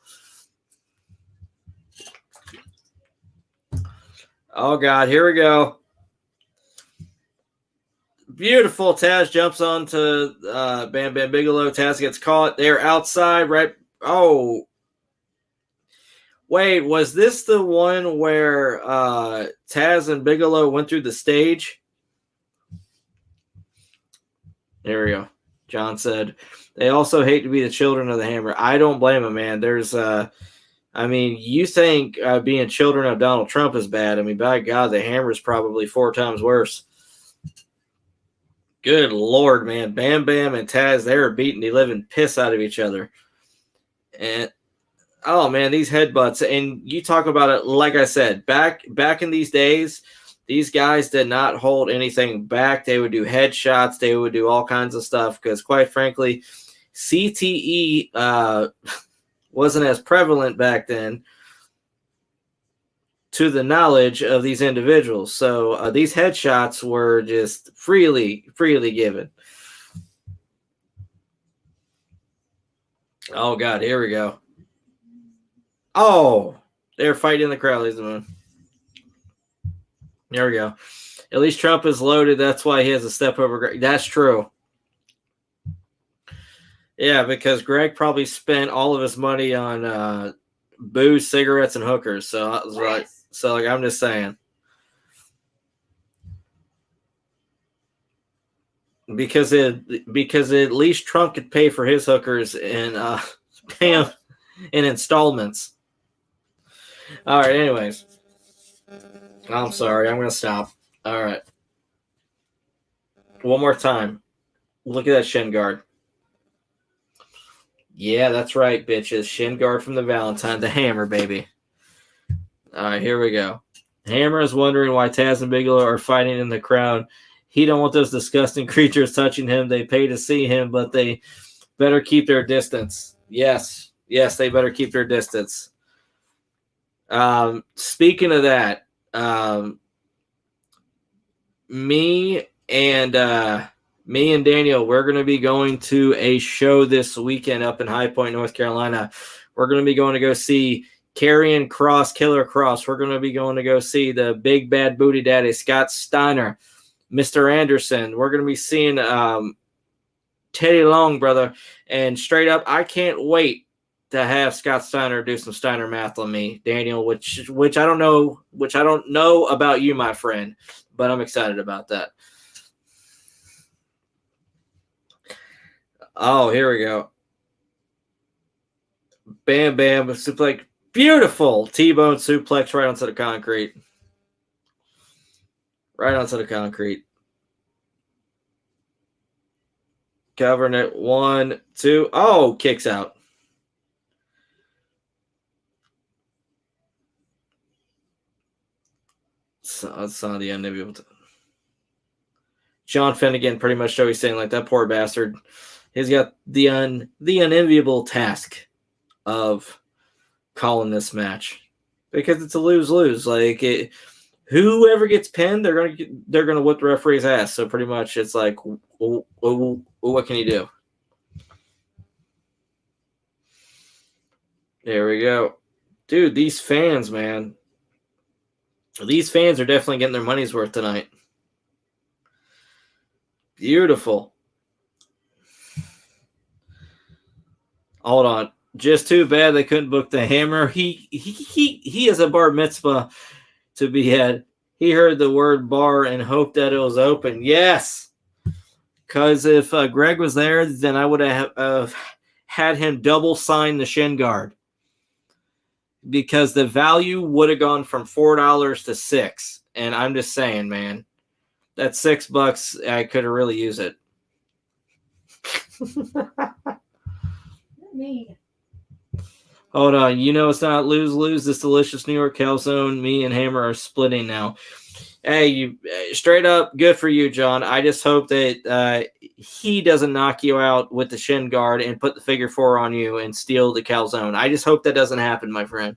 Speaker 1: Oh, God, here we go. Beautiful. Taz jumps onto Bam Bigelow. Taz gets caught. They're outside, right? Oh. Wait, was this the one where Taz and Bigelow went through the stage? There we go. John said, they also hate to be the children of the Hammer. I don't blame them, man. There's, you think being children of Donald Trump is bad. I mean, by God, the Hammer's probably 4 times worse. Good Lord, man. Bam Bam and Taz, they were beating the living piss out of each other. And, oh, man, these headbutts. And you talk about it, like I said, back in these days, these guys did not hold anything back. They would do headshots. They would do all kinds of stuff because, quite frankly, CTE wasn't as prevalent back then to the knowledge of these individuals. So these headshots were just freely given. Oh, God, here we go. Oh, they're fighting in the crowd, ladies and gentlemen. There we go. At least Trump is loaded. That's why he has a step over Greg. That's true. Yeah, because Greg probably spent all of his money on booze, cigarettes, and hookers. So I was like, I'm just saying. Because at least Trump could pay for his hookers and pay him in installments. All right, anyways. I'm sorry. I'm going to stop. All right. One more time. Look at that shin guard. Yeah, that's right, bitches. Shin guard from the Valentine. The Hammer, baby. All right, here we go. Hammer is wondering why Taz and Bigelow are fighting in the crowd. He don't want those disgusting creatures touching him. They pay to see him, but they better keep their distance. Yes, they better keep their distance. Speaking of that, me and Daniel, we're going to be going to a show this weekend up in High Point, North Carolina. We're going to be going to go see Karrion Kross, Killer Kross. We're going to be going to go see the Big Bad Booty Daddy, Scott Steiner, Mr. Anderson. We're going to be seeing Teddy Long, brother. And straight up, I can't wait to have Scott Steiner do some Steiner math on me, Daniel, which I don't know about you, my friend, but I'm excited about that. Oh, here we go. Bam Bam suplex, beautiful T-bone suplex right onto the concrete. Right onto the concrete. Covering it. 1, 2. Oh, kicks out. So that's not the unenviable. John Finnegan pretty much showed he's saying like that poor bastard. He's got the unenviable task of calling this match because it's a lose-lose. Like whoever gets pinned, they're gonna whip the referee's ass. So pretty much it's like, what can you do? There we go, dude. These fans, man. These fans are definitely getting their money's worth tonight. Beautiful. Hold on. Just too bad they couldn't book the Hammer. He has a bar mitzvah to be had. He heard the word bar and hoped that it was open. Yes. Because if Greg was there, then I would have had him double sign the shin guard. Because the value would have gone from $4 to $6. And I'm just saying, man, that $6, I could have really used it.
Speaker 2: Me.
Speaker 1: Hold on. You know it's not lose-lose. This delicious New York calzone. Me and Hammer are splitting now. Hey, you straight up good for you, John. I just hope that he doesn't knock you out with the shin guard and put the figure four on you and steal the calzone. I just hope that doesn't happen, my friend.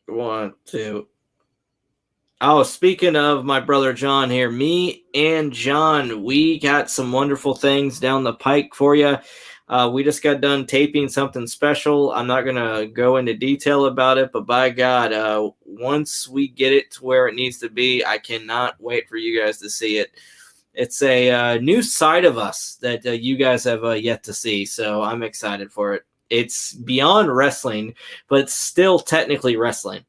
Speaker 1: One, two. Oh, speaking of my brother John here, me and John, we got some wonderful things down the pike for you. We just got done taping something special. I'm not going to go into detail about it, but by God, once we get it to where it needs to be, I cannot wait for you guys to see it. It's a new side of us that you guys have yet to see, so I'm excited for it. It's beyond wrestling, but it's still technically wrestling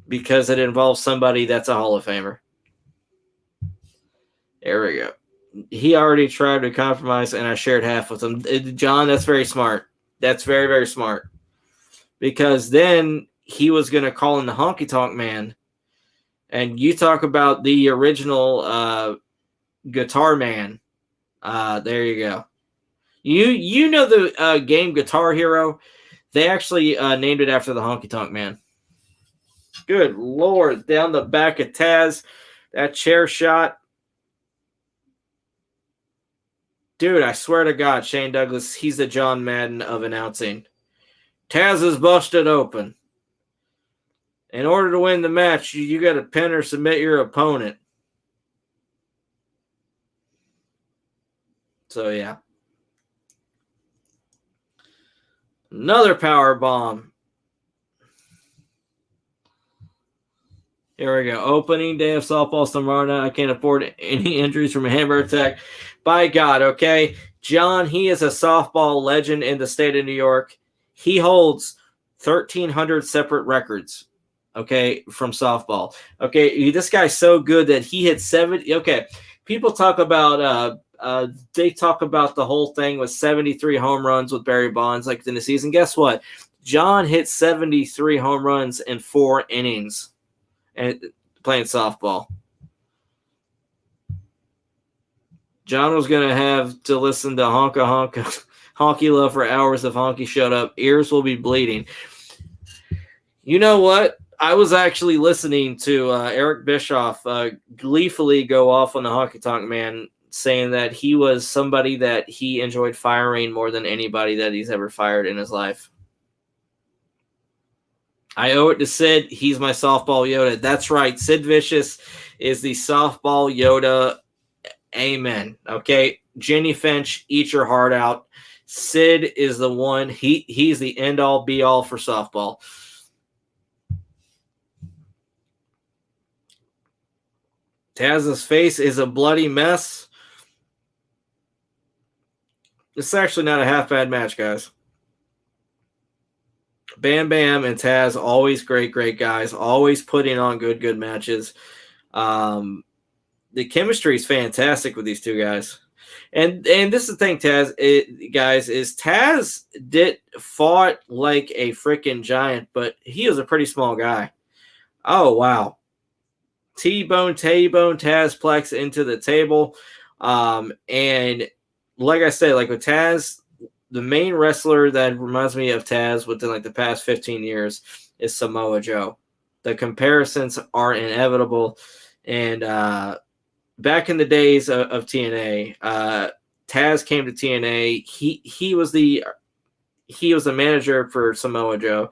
Speaker 1: because it involves somebody that's a Hall of Famer. There we go. He already tried to compromise, and I shared half with him. John, that's very smart. That's very, very smart. Because then he was going to call in the Honky Tonk Man, and you talk about the original Guitar Man. There you go. You know the game Guitar Hero? They actually named it after the Honky Tonk Man. Good Lord. Down the back of Taz. That chair shot. Dude, I swear to God, Shane Douglas, he's the John Madden of announcing. Taz is busted open. In order to win the match, you got to pin or submit your opponent. So, yeah. Another power bomb. Here we go. Opening day of softball tomorrow night. I can't afford any injuries from a hammer attack. By God, okay? John, he is a softball legend in the state of New York. He holds 1,300 separate records, okay, from softball. Okay, this guy's so good that he hit 70. Okay, people talk about they talk about the whole thing with 73 home runs with Barry Bonds like in the season. Guess what? John hit 73 home runs in 4 innings and playing softball. John was going to have to listen to Honky Love for hours if Honky showed up. Ears will be bleeding. You know what? I was actually listening to Eric Bischoff gleefully go off on the Honky Tonk Man, saying that he was somebody that he enjoyed firing more than anybody that he's ever fired in his life. I owe it to Sid. He's my softball Yoda. That's right. Sid Vicious is the softball Yoda. Amen. Okay. Jenny Finch, eat your heart out. Sid is the one. He's the end all be all for softball. Taz's face is a bloody mess. It's actually not a half bad match, guys. Bam Bam and Taz, always great guys, always putting on good matches. The chemistry is fantastic with these two guys. And this is the thing, Taz, guys, is Taz fought like a freaking giant, but he is a pretty small guy. Oh, wow. T-bone, Tazplex into the table. And like I said, like with Taz, the main wrestler that reminds me of Taz within like the past 15 years is Samoa Joe. The comparisons are inevitable. And back in the days of TNA, Taz came to TNA. He was the manager for Samoa Joe.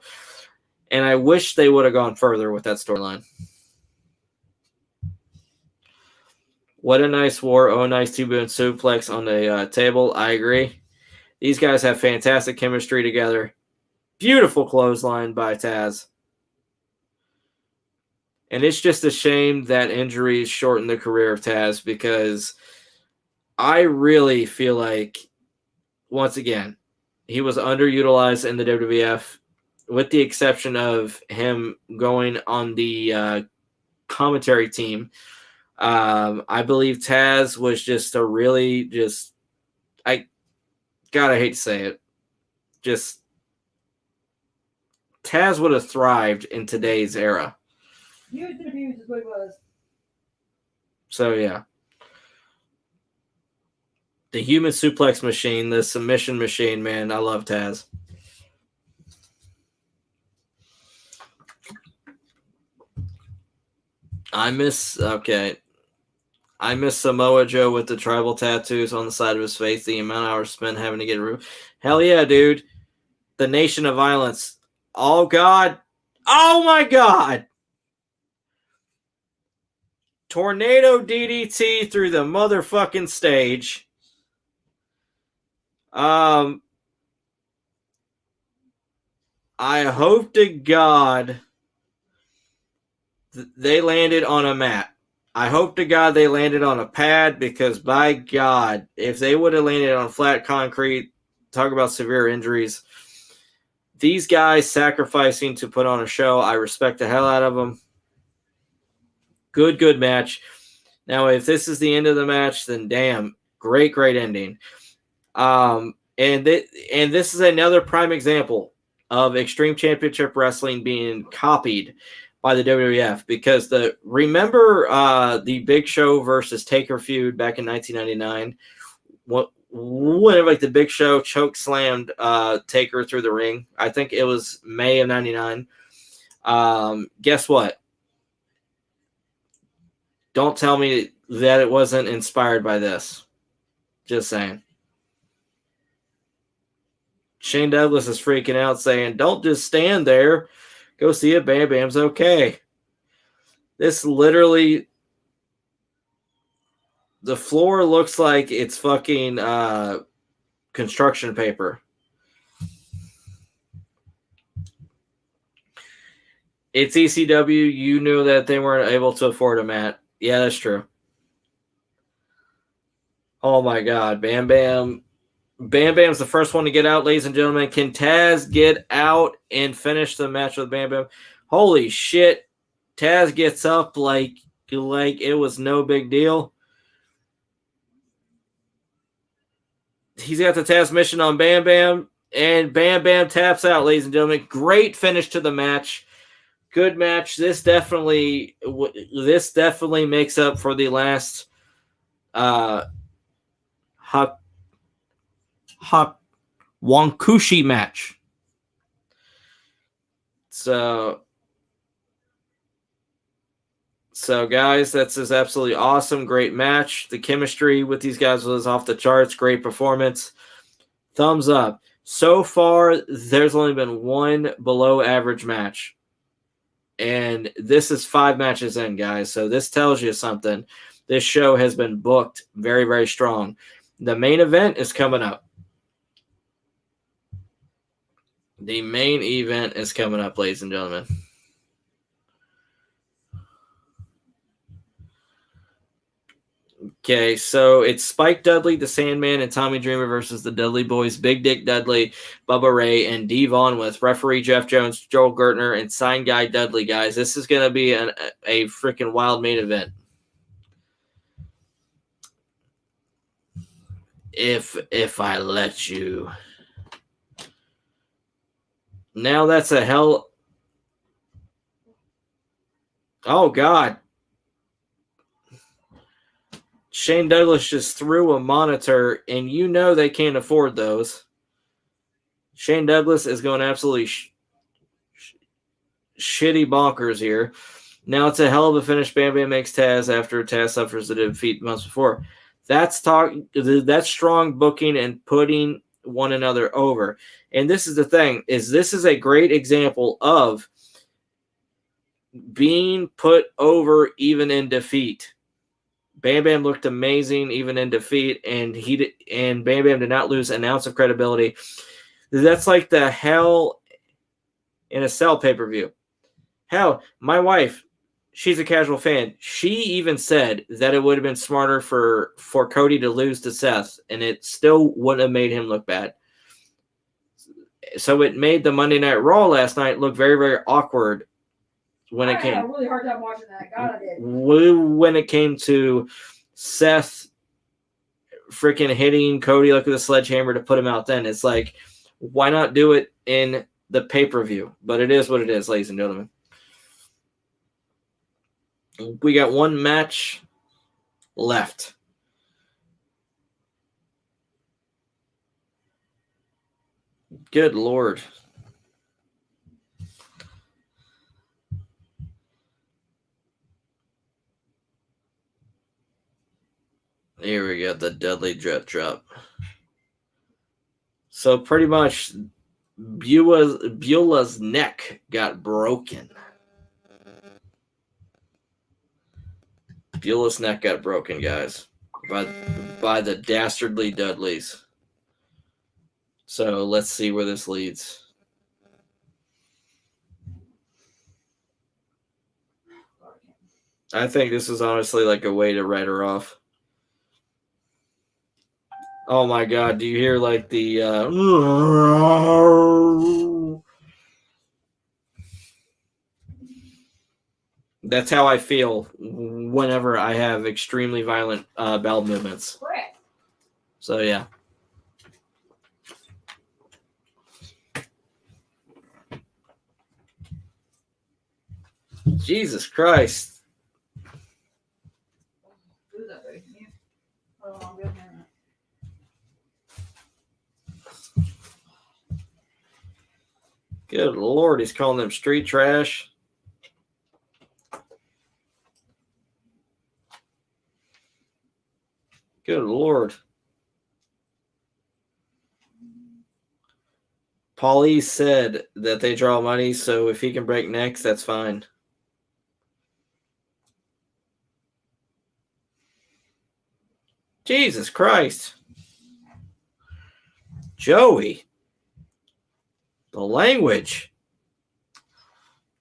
Speaker 1: And I wish they would have gone further with that storyline. What a nice war. Oh, nice two-bone suplex on the table. I agree. These guys have fantastic chemistry together. Beautiful clothesline by Taz. And it's just a shame that injuries shorten the career of Taz because I really feel like, once again, he was underutilized in the WWF with the exception of him going on the commentary team. I believe Taz was just a really I hate to say it. Just Taz would have thrived in today's era.
Speaker 2: Used and abused is what it was.
Speaker 1: So, yeah. The human suplex machine, the submission machine, man. I love Taz. I miss Samoa Joe with the tribal tattoos on the side of his face. The amount of hours spent having to get removed. Hell yeah, dude. The Nation of Violence. Oh, God. Oh, my God. Tornado DDT through the motherfucking stage. I hope to God they landed on a mat. I hope to God they landed on a pad, because by God, if they would have landed on flat concrete, talk about severe injuries. These guys sacrificing to put on a show, I respect the hell out of them. Good match. Now, if this is the end of the match, then damn, great ending. And this is another prime example of Extreme Championship Wrestling being copied by the WWF, because remember the Big Show versus Taker feud back in 1999, whenever like the Big Show choke slammed Taker through the ring. I think it was May of 99. Guess what? Don't tell me that it wasn't inspired by this. Just saying. Shane Douglas is freaking out, saying, "Don't just stand there. Go see if Bam Bam's okay." This literally, the floor looks like it's fucking construction paper. It's ECW. You knew that they weren't able to afford a mat. Yeah, that's true. Oh my God, Bam Bam. Bam Bam's the first one to get out, ladies and gentlemen. Can Taz get out and finish the match with Bam Bam? Holy shit. Taz gets up like it was no big deal. He's got the Taz mission on Bam Bam, and Bam Bam taps out, ladies and gentlemen. Great finish to the match. Good match. This definitely makes up for the last Wankushi match. So guys, that's just absolutely awesome. Great match. The chemistry with these guys was off the charts. Great performance. Thumbs up. So far, there's only been one below average match. And this is 5 matches in, guys. So this tells you something. This show has been booked very, very strong. The main event is coming up. The main event is coming up, ladies and gentlemen. Okay, so it's Spike Dudley, the Sandman, and Tommy Dreamer versus the Dudley Boys, Big Dick Dudley, Bubba Ray, and Devon with referee Jeff Jones, Joel Gertner, and sign guy Dudley, guys. This is going to be a freaking wild main event. If I let you. Now that's a hell. Oh, God. Shane Douglas just threw a monitor, and you know they can't afford those. Shane Douglas is going absolutely shitty bonkers here. Now it's a hell of a finish. Bam Bam makes Taz after Taz suffers the defeat months before. That's strong booking and putting one another over. And this is the thing, is this is a great example of being put over even in defeat. Bam Bam looked amazing even in defeat, and Bam Bam did not lose an ounce of credibility. That's like the Hell in a Cell pay-per-view. Hell, my wife, she's a casual fan. She even said that it would have been smarter for Cody to lose to Seth, and it still wouldn't have made him look bad. So it made the Monday Night Raw last night look very, very awkward when it came.
Speaker 2: I had a really hard time watching that. God, I did.
Speaker 1: When it came to Seth freaking hitting Cody like with a sledgehammer to put him out, then it's like, why not do it in the pay-per-view? But it is what it is, ladies and gentlemen. We got one match left. Good Lord. Here we go, the Dudley drop. So pretty much Beulah's neck got broken. Beulah's neck got broken, guys, by the dastardly Dudleys. So let's see where this leads. I think this is honestly like a way to write her off. Oh my God, do you hear like the That's how I feel whenever I have extremely violent bowel movements.
Speaker 2: Correct.
Speaker 1: So yeah. Jesus Christ.
Speaker 2: Do that, baby. Hold on, I'll get a minute.
Speaker 1: Good Lord, he's calling them street trash. Good Lord. Paulie said that they draw money, so if he can break necks, that's fine. Jesus Christ. Joey. The language.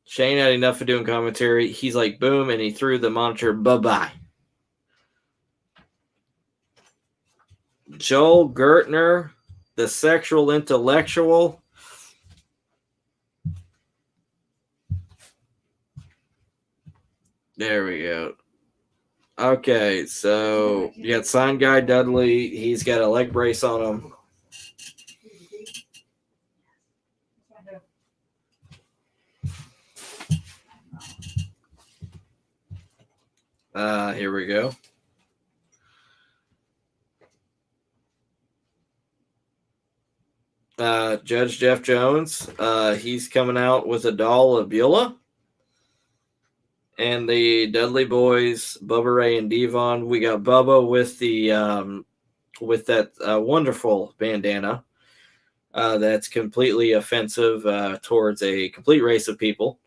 Speaker 1: Shane had enough of doing commentary. He's like, boom, and he threw the monitor. Bye-bye. Joel Gertner, the sexual intellectual. There we go. Okay, so you got sign guy Dudley. He's got a leg brace on him. Here we go. Judge Jeff Jones, he's coming out with a doll of Beulah. And the Dudley boys, Bubba Ray and Devon. We got Bubba with the with that wonderful bandana that's completely offensive towards a complete race of people.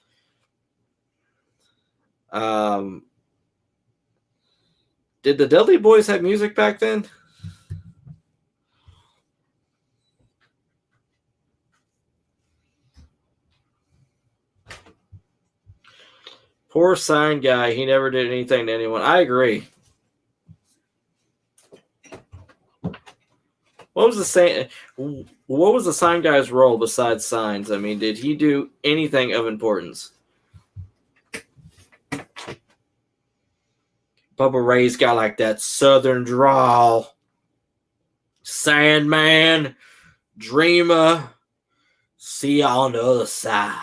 Speaker 1: Did the Dudley boys have music back then? Poor sign guy. He never did anything to anyone. I agree. What was the sign guy's role besides signs? I mean, did he do anything of importance? Bubba Ray's got like that southern drawl. Sandman, dreamer, see you on the other side.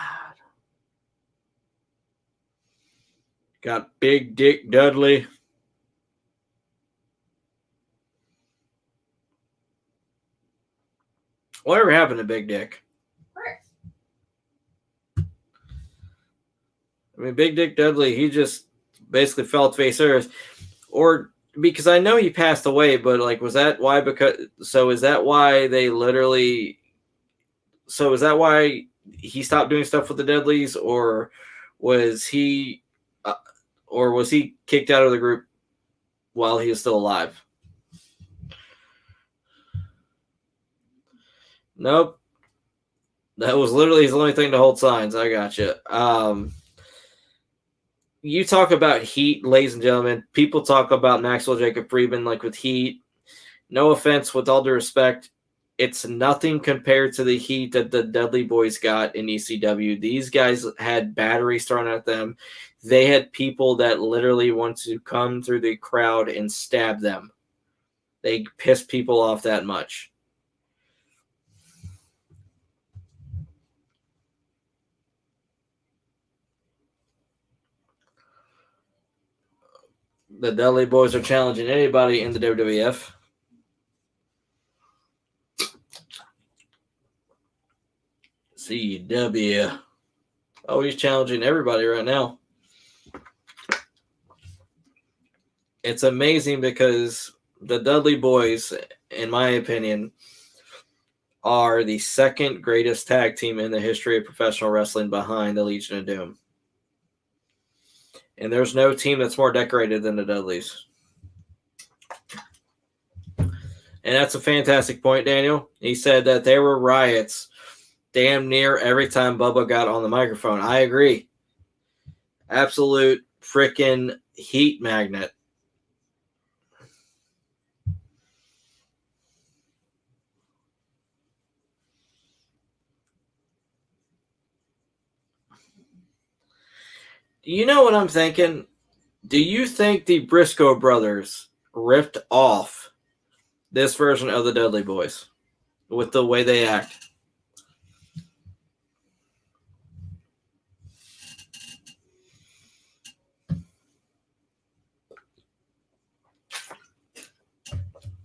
Speaker 1: Got Big Dick Dudley. Whatever happened to Big Dick? I mean, Big Dick Dudley, he just basically fell to face earth. Or because I know he passed away, but like, was that why? Is that why they literally? So is that why he stopped doing stuff with the Dudleys, or was he kicked out of the group while he was still alive? Nope. That was literally his only thing to hold signs. I gotcha. You talk about heat, ladies and gentlemen. People talk about Maxwell Jacob Friedman like with heat. No offense, with all due respect, it's nothing compared to the heat that the Dudley boys got in ECW. These guys had batteries thrown at them. They had people that literally want to come through the crowd and stab them. They pissed people off that much. The Dudley boys are challenging anybody in the WWF. ECW. Oh, he's challenging everybody right now. It's amazing because the Dudley boys, in my opinion, are the second greatest tag team in the history of professional wrestling behind the Legion of Doom. And there's no team that's more decorated than the Dudleys. And that's a fantastic point, Daniel. He said that there were riots damn near every time Bubba got on the microphone. I agree. Absolute freaking heat magnet. You know what I'm thinking? Do you think the Briscoe brothers ripped off this version of the Dudley Boys with the way they act?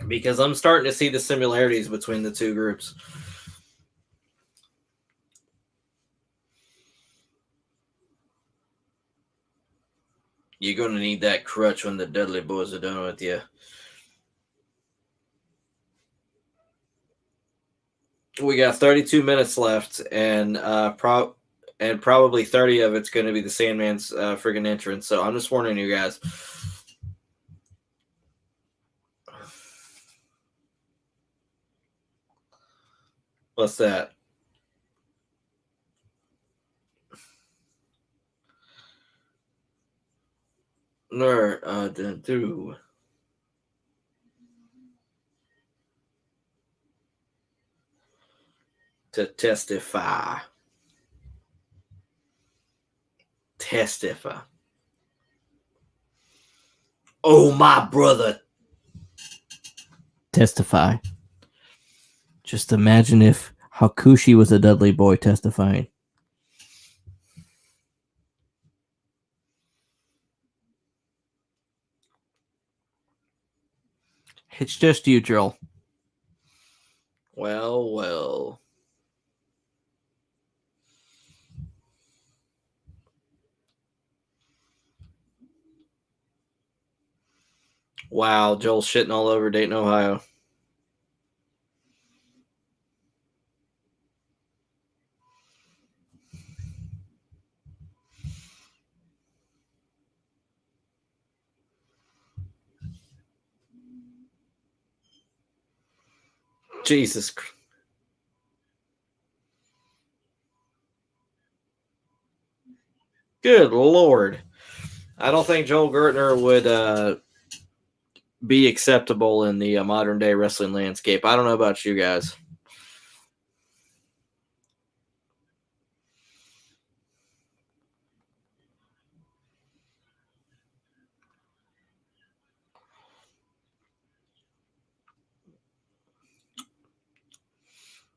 Speaker 1: Because I'm starting to see the similarities between the two groups. You're going to need that crutch when the Dudley Boys are done with you. We got 32 minutes left, and probably 30 of it's going to be the Sandman's friggin' entrance. So I'm just warning you guys. What's that? Do. To testify. Testify. Oh, my brother. Testify. Just imagine if Hakushi was a Dudley boy testifying. It's just you, Joel. Well, well. Wow, Joel's shitting all over Dayton, Ohio. Jesus Christ. Good Lord. I don't think Joel Gertner would be acceptable in the modern day wrestling landscape. I don't know about you guys.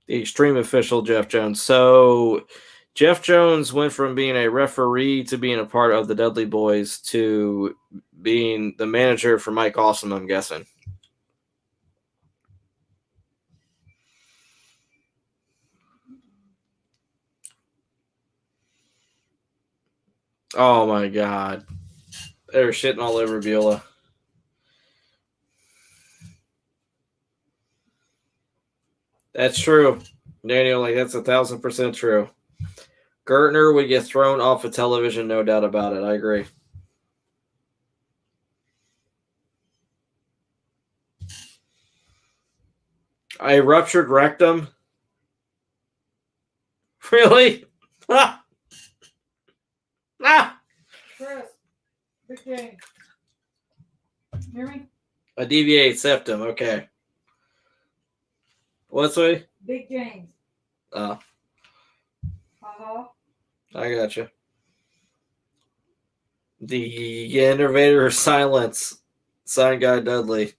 Speaker 1: The extreme official, Jeff Jones. So Jeff Jones went from being a referee to being a part of the Dudley Boys to being the manager for Mike Awesome, I'm guessing. Oh, my God. They were shitting all over Beulah. That's true. Daniel, like, that's 1,000% true. Gertner would get thrown off of television, no doubt about it. I agree. A ruptured rectum? Really? Ah! Ah!
Speaker 2: Chris, big game. Hear me?
Speaker 1: A deviated septum, okay. What's it?
Speaker 2: Big James.
Speaker 1: Oh,
Speaker 2: Uh-huh.
Speaker 1: I gotcha. The innovator of silence, sign guy Dudley.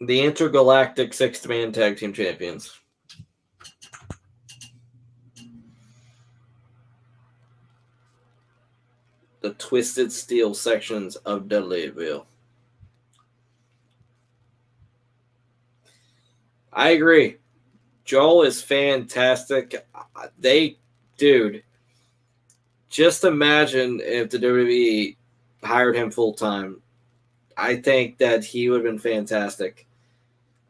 Speaker 1: The intergalactic six-man tag team champions. The Twisted Steel sections of Dudleyville. I agree. Joel is fantastic. Dude, just imagine if the WWE hired him full time. I think that he would have been fantastic.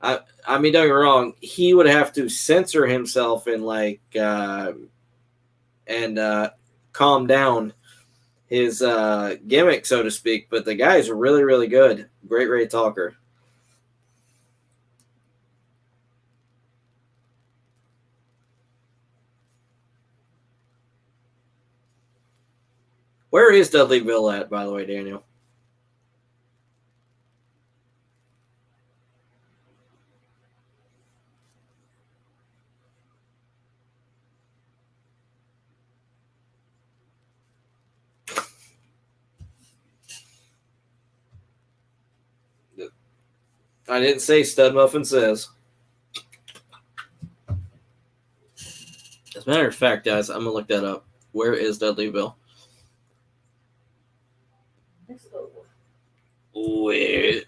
Speaker 1: I mean, don't get me wrong. He would have to censor himself and calm down his gimmick, so to speak. But the guy is really, really good. Great talker. Where is Dudleyville at, by the way, Daniel? I didn't say Stud Muffin says. As a matter of fact, guys, I'm going to look that up. Where is Dudleyville? Wait.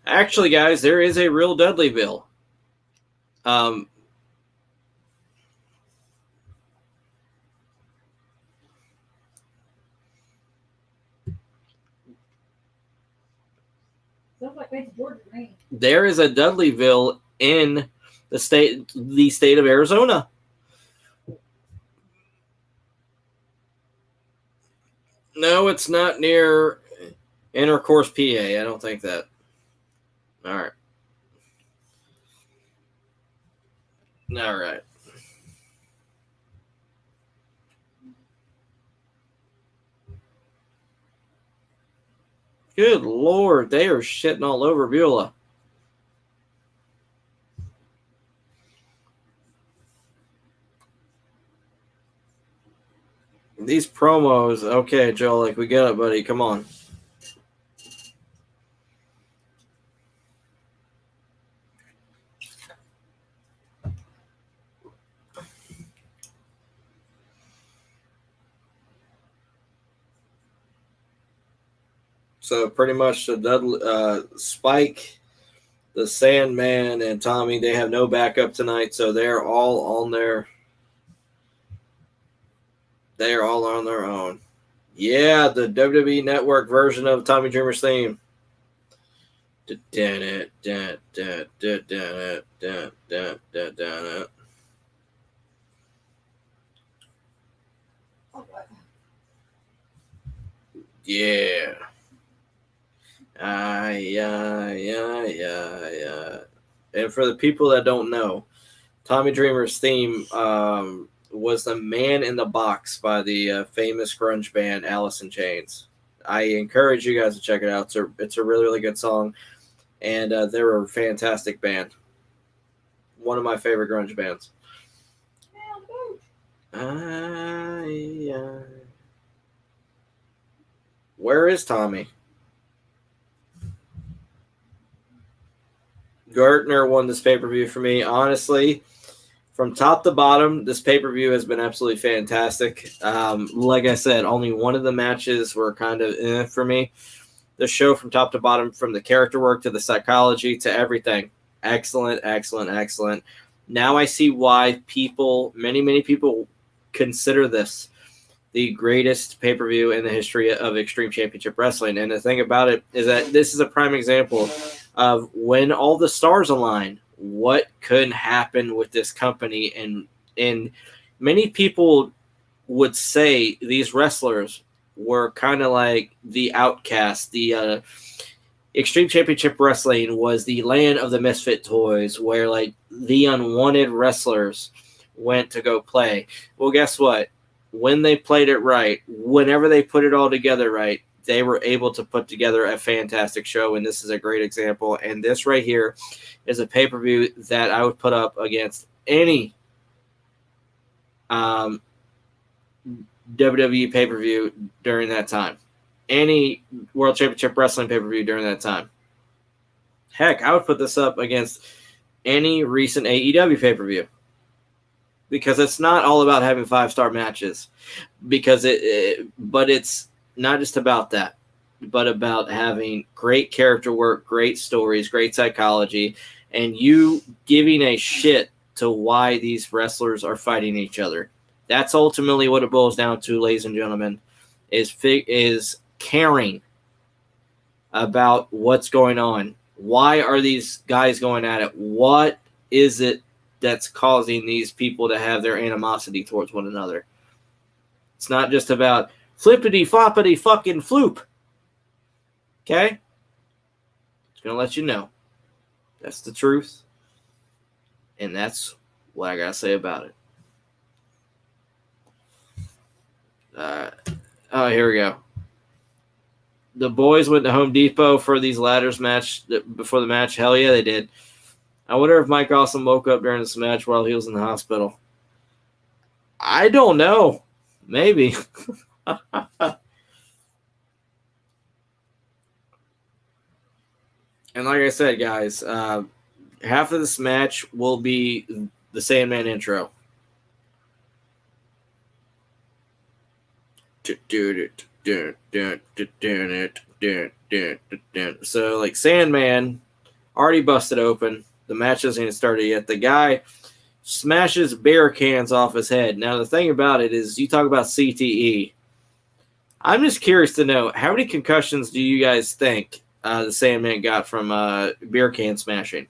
Speaker 1: Actually, guys, there is a real Dudleyville. There is a Dudleyville in the state of Arizona. No, it's not near Intercourse, PA. I don't think that. All right. All right. Good Lord, they are shitting all over Beulah. These promos, okay, Joe, like we get it, buddy. Come on. So pretty much the Dudley, Spike, the Sandman, and Tommy, they have no backup tonight, so they're all on their. They are all on their own. Yeah, the WWE Network version of Tommy Dreamer's theme. Yeah. Yeah. And for the people that don't know, Tommy Dreamer's theme was The Man in the Box by the famous grunge band Alice in Chains. I encourage you guys to check it out. It's a really, really good song, and they're a fantastic band. One of my favorite grunge bands. Where is Tommy? Gertner won this pay-per-view for me. Honestly, from top to bottom, this pay-per-view has been absolutely fantastic. Like I said, only one of the matches were kind of for me. The show from top to bottom, from the character work to the psychology to everything. Excellent. Now I see why many people consider this the greatest pay-per-view in the history of Extreme Championship Wrestling. And the thing about it is that this is a prime example of when all the stars align, what could happen with this company. And many people would say these wrestlers were kind of like the outcast. The Extreme Championship Wrestling was the land of the misfit toys, where like the unwanted wrestlers went to go play. Well, guess what? When they played it right, whenever they put it all together right, they were able to put together a fantastic show, and this is a great example. And this right here is a pay-per-view that I would put up against any WWE pay-per-view during that time. Any World Championship Wrestling pay-per-view during that time. Heck, I would put this up against any recent AEW pay-per-view. Because it's not all about having 5-star matches. But it's not just about that. But about having great character work, great stories, great psychology, and you giving a shit to why these wrestlers are fighting each other. That's ultimately what it boils down to, ladies and gentlemen, is caring about what's going on. Why are these guys going at it? What is it that's causing these people to have their animosity towards one another? It's not just about flippity floppity fucking floop. Okay? Just gonna let you know. That's the truth. And that's what I gotta say about it. Here we go. The boys went to Home Depot for these ladders match before the match. Hell yeah, they did. I wonder if Mike Awesome woke up during this match while he was in the hospital. I don't know. Maybe. And like I said, guys, half of this match will be the Sandman intro. So, like, Sandman already busted open. The match hasn't even started yet. The guy smashes beer cans off his head. Now, the thing about it is, you talk about CTE. I'm just curious to know, how many concussions do you guys think the Sandman got from beer can smashing?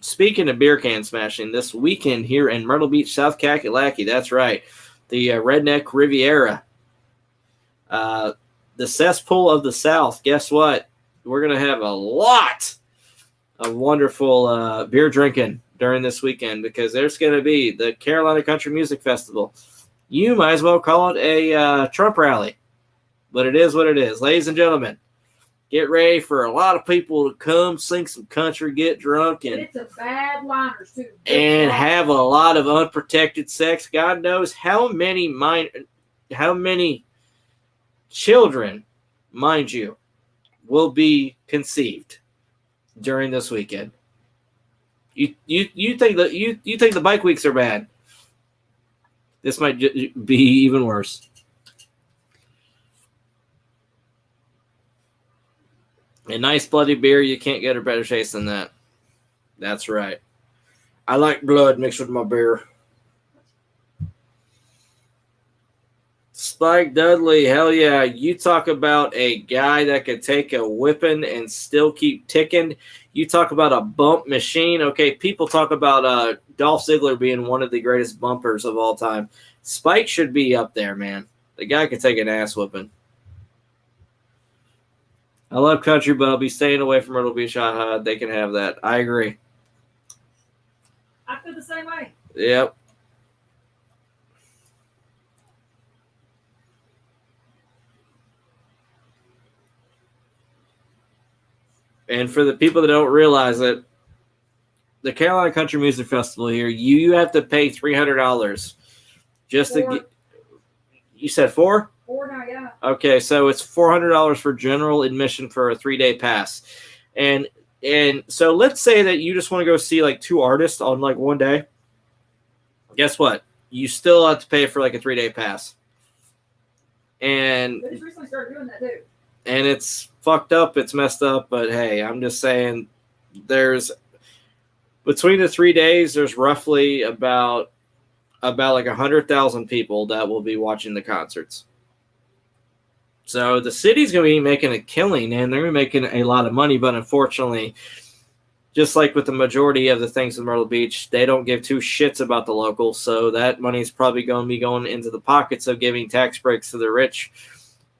Speaker 1: Speaking of beer can smashing, this weekend here in Myrtle Beach, South Kakalaki, that's right, the Redneck Riviera, the cesspool of the South. Guess what? We're going to have a lot of wonderful beer drinking during this weekend because there's going to be the Carolina Country Music Festival. You might as well call it a Trump rally, but it is what it is. Ladies and gentlemen, get ready for a lot of people to come sing some country, get drunk, and
Speaker 2: it's a bad liners too.
Speaker 1: And have a lot of unprotected sex. God knows how many children, mind you, will be conceived during this weekend. You think the bike weeks are bad? This might be even worse. A nice bloody beer, you can't get a better taste than that. That's right. I like blood mixed with my beer. Spike Dudley, hell yeah. You talk about a guy that could take a whipping and still keep ticking. You talk about a bump machine. Okay, people talk about Dolph Ziggler being one of the greatest bumpers of all time. Spike should be up there, man. The guy could take an ass whipping. I love country, but I'll be staying away from Myrtle Beach. They can have that. I agree.
Speaker 2: I feel the same way.
Speaker 1: Yep. And for the people that don't realize it, the Carolina Country Music Festival here, you have to pay $300 just to get. You said $4?
Speaker 2: Now, yeah.
Speaker 1: Okay, so it's $400 for general admission for a 3-day pass. And so let's say that you just want to go see like 2 artists on like one day. Guess what? You still have to pay for like a 3-day pass. And
Speaker 2: They just recently started doing that too.
Speaker 1: And it's fucked up, it's messed up, but hey, I'm just saying there's between the 3 days, there's roughly about like 100,000 people that will be watching the concerts. So the city's going to be making a killing, and they're going to be making a lot of money. But unfortunately, just like with the majority of the things in Myrtle Beach, they don't give 2 shits about the locals. So that money is probably going to be going into the pockets of giving tax breaks to the rich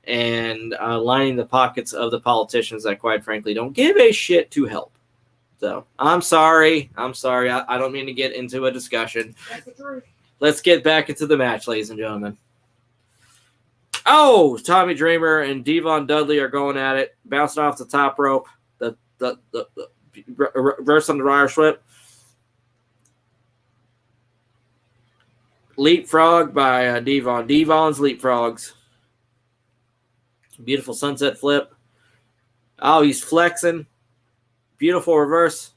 Speaker 1: and lining the pockets of the politicians that, quite frankly, don't give a shit to help. So I'm sorry. I don't mean to get into a discussion.
Speaker 2: That's the truth.
Speaker 1: let's get back into the match, ladies and gentlemen. Oh, Tommy Dreamer and Devon Dudley are going at it, bouncing off the top rope. The reverse on the Irish whip. Leapfrog by Devon. Devon's leapfrogs. Beautiful sunset flip. Oh, he's flexing. Beautiful reverse.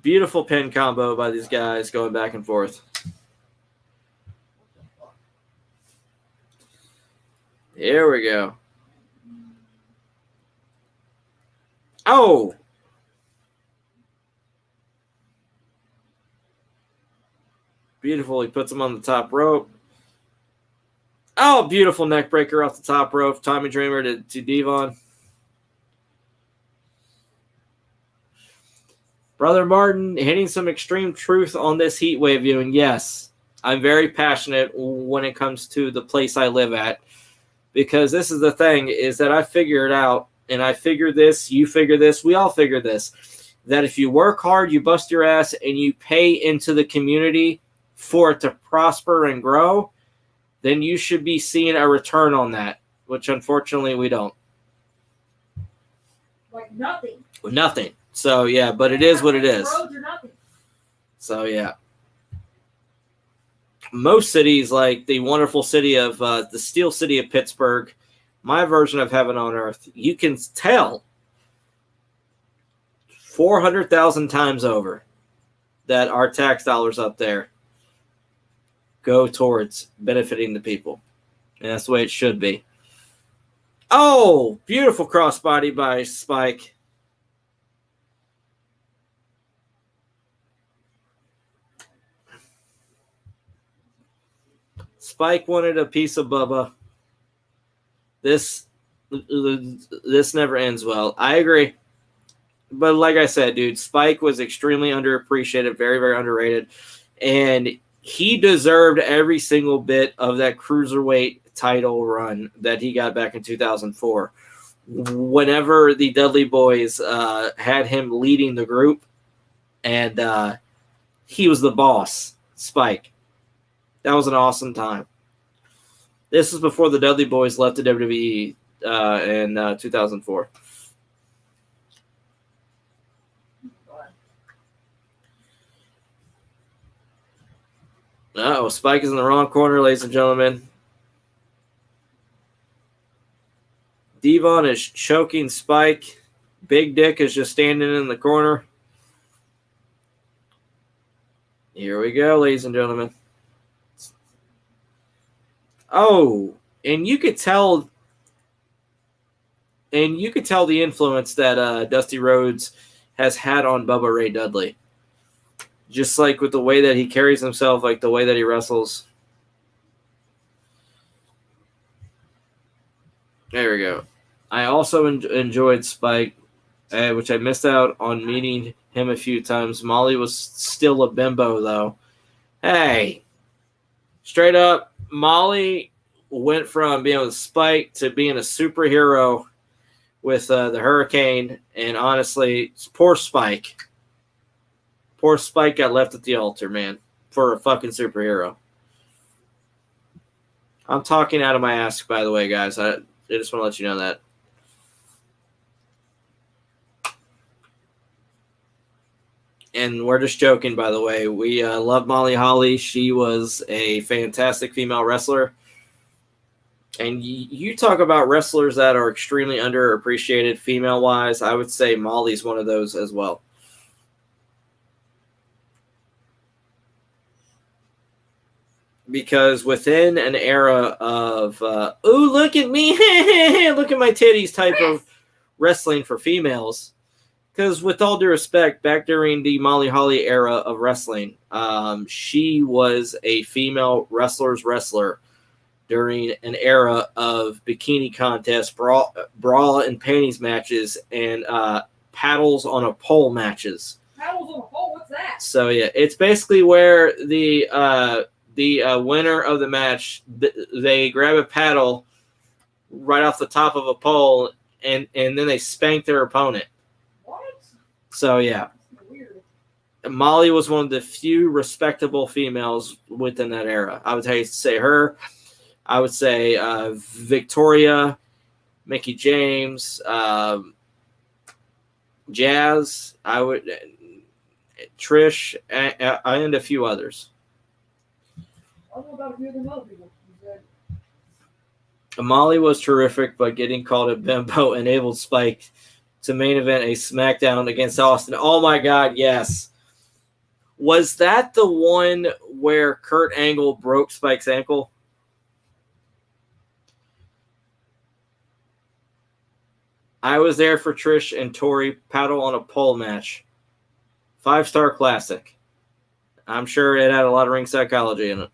Speaker 1: Beautiful pin combo by these guys going back and forth. Here we go. Oh! Beautiful. He puts him on the top rope. Oh, beautiful neck breaker off the top rope. Tommy Dreamer to Devon. Brother Martin hitting some extreme truth on this Heatwave viewing. Yes, I'm very passionate when it comes to the place I live at. Because this is the thing, is that I figure it out. And I figure this, you figure this, we all figure this. That if you work hard, you bust your ass, and you pay into the community for it to prosper and grow, then you should be seeing a return on that, which unfortunately we don't.
Speaker 2: Like nothing.
Speaker 1: Nothing. So, yeah, but it is what it is.
Speaker 2: Roads are nothing.
Speaker 1: So, yeah. Most cities, like the wonderful city of the Steel City of Pittsburgh, my version of heaven on earth, you can tell 400,000 times over that our tax dollars up there go towards benefiting the people. And that's the way it should be. Oh, beautiful crossbody by Spike. Spike wanted a piece of Bubba. This never ends well. I agree. But like I said, dude, Spike was extremely underappreciated, very, very underrated. And he deserved every single bit of that cruiserweight title run that he got back in 2004. Whenever the Dudley boys had him leading the group, and he was the boss, Spike. That was an awesome time. This was before the Dudley boys left the WWE in 2004. Uh-oh, Spike is in the wrong corner, ladies and gentlemen. Devon is choking Spike. Big Dick is just standing in the corner. Here we go, ladies and gentlemen. Oh, and you could tell the influence that Dusty Rhodes has had on Bubba Ray Dudley. Just like with the way that he carries himself, like the way that he wrestles. There we go. I also enjoyed Spike, which I missed out on meeting him a few times. Molly was still a bimbo, though. Hey, straight up, Molly went from being with Spike to being a superhero with the Hurricane, and honestly, poor Spike. Poor Spike got left at the altar, man, for a fucking superhero. I'm talking out of my ass, by the way, guys. I just want to let you know that. And we're just joking, by the way. We love Molly Holly. She was a fantastic female wrestler. And you talk about wrestlers that are extremely underappreciated female-wise. I would say Molly's one of those as well. Because within an era of, ooh, look at me, look at my titties type of wrestling for females. Because with all due respect, back during the Molly Holly era of wrestling, she was a female wrestler's wrestler during an era of bikini contests, bra and panties matches, and paddles on a pole matches.
Speaker 2: Paddles on a pole? What's that?
Speaker 1: So, yeah, it's basically where the winner of the match, they grab a paddle right off the top of a pole, and then they spank their opponent.
Speaker 2: What?
Speaker 1: So, yeah.
Speaker 2: That's weird.
Speaker 1: Molly was one of the few respectable females within that era. I would say her. I would say Victoria, Mickey James, Jazz. I would Trish, and a few others.
Speaker 2: I don't know about a few of them other people.
Speaker 1: Molly was terrific, but getting called a bimbo enabled Spike to main event a SmackDown against Austin. Oh my God, yes. Was that the one where Kurt Angle broke Spike's ankle? I was there for Trish and Tori paddle on a pole match. 5-star classic. I'm sure it had a lot of ring psychology in it.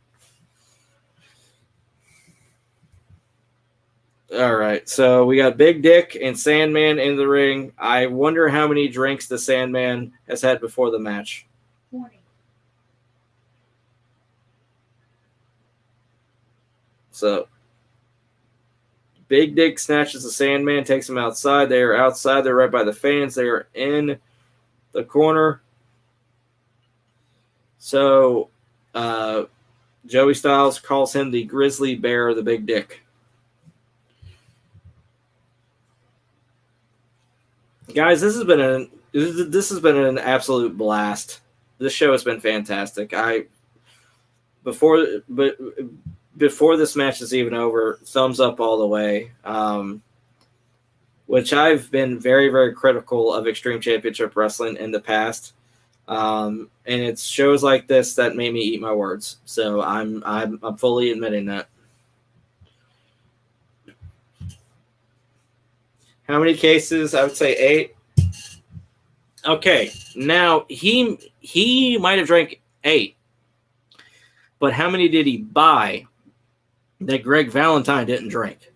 Speaker 1: All right, so we got Big Dick and Sandman in the ring. I wonder how many drinks the Sandman has had before the match.
Speaker 2: 20.
Speaker 1: So, Big Dick snatches the Sandman, takes him outside. They are outside. They're right by the fans. They are in the corner. So, Joey Styles calls him the Grizzly Bear, the Big Dick. Guys, this has been an absolute blast. This show has been fantastic. Before this match is even over, thumbs up all the way. Which I've been very, very critical of Extreme Championship Wrestling in the past. And it's shows like this that made me eat my words. So I'm fully admitting that. How many cases? I would say 8. Okay, now he might have drank 8, but how many did he buy that Greg Valentine didn't drink?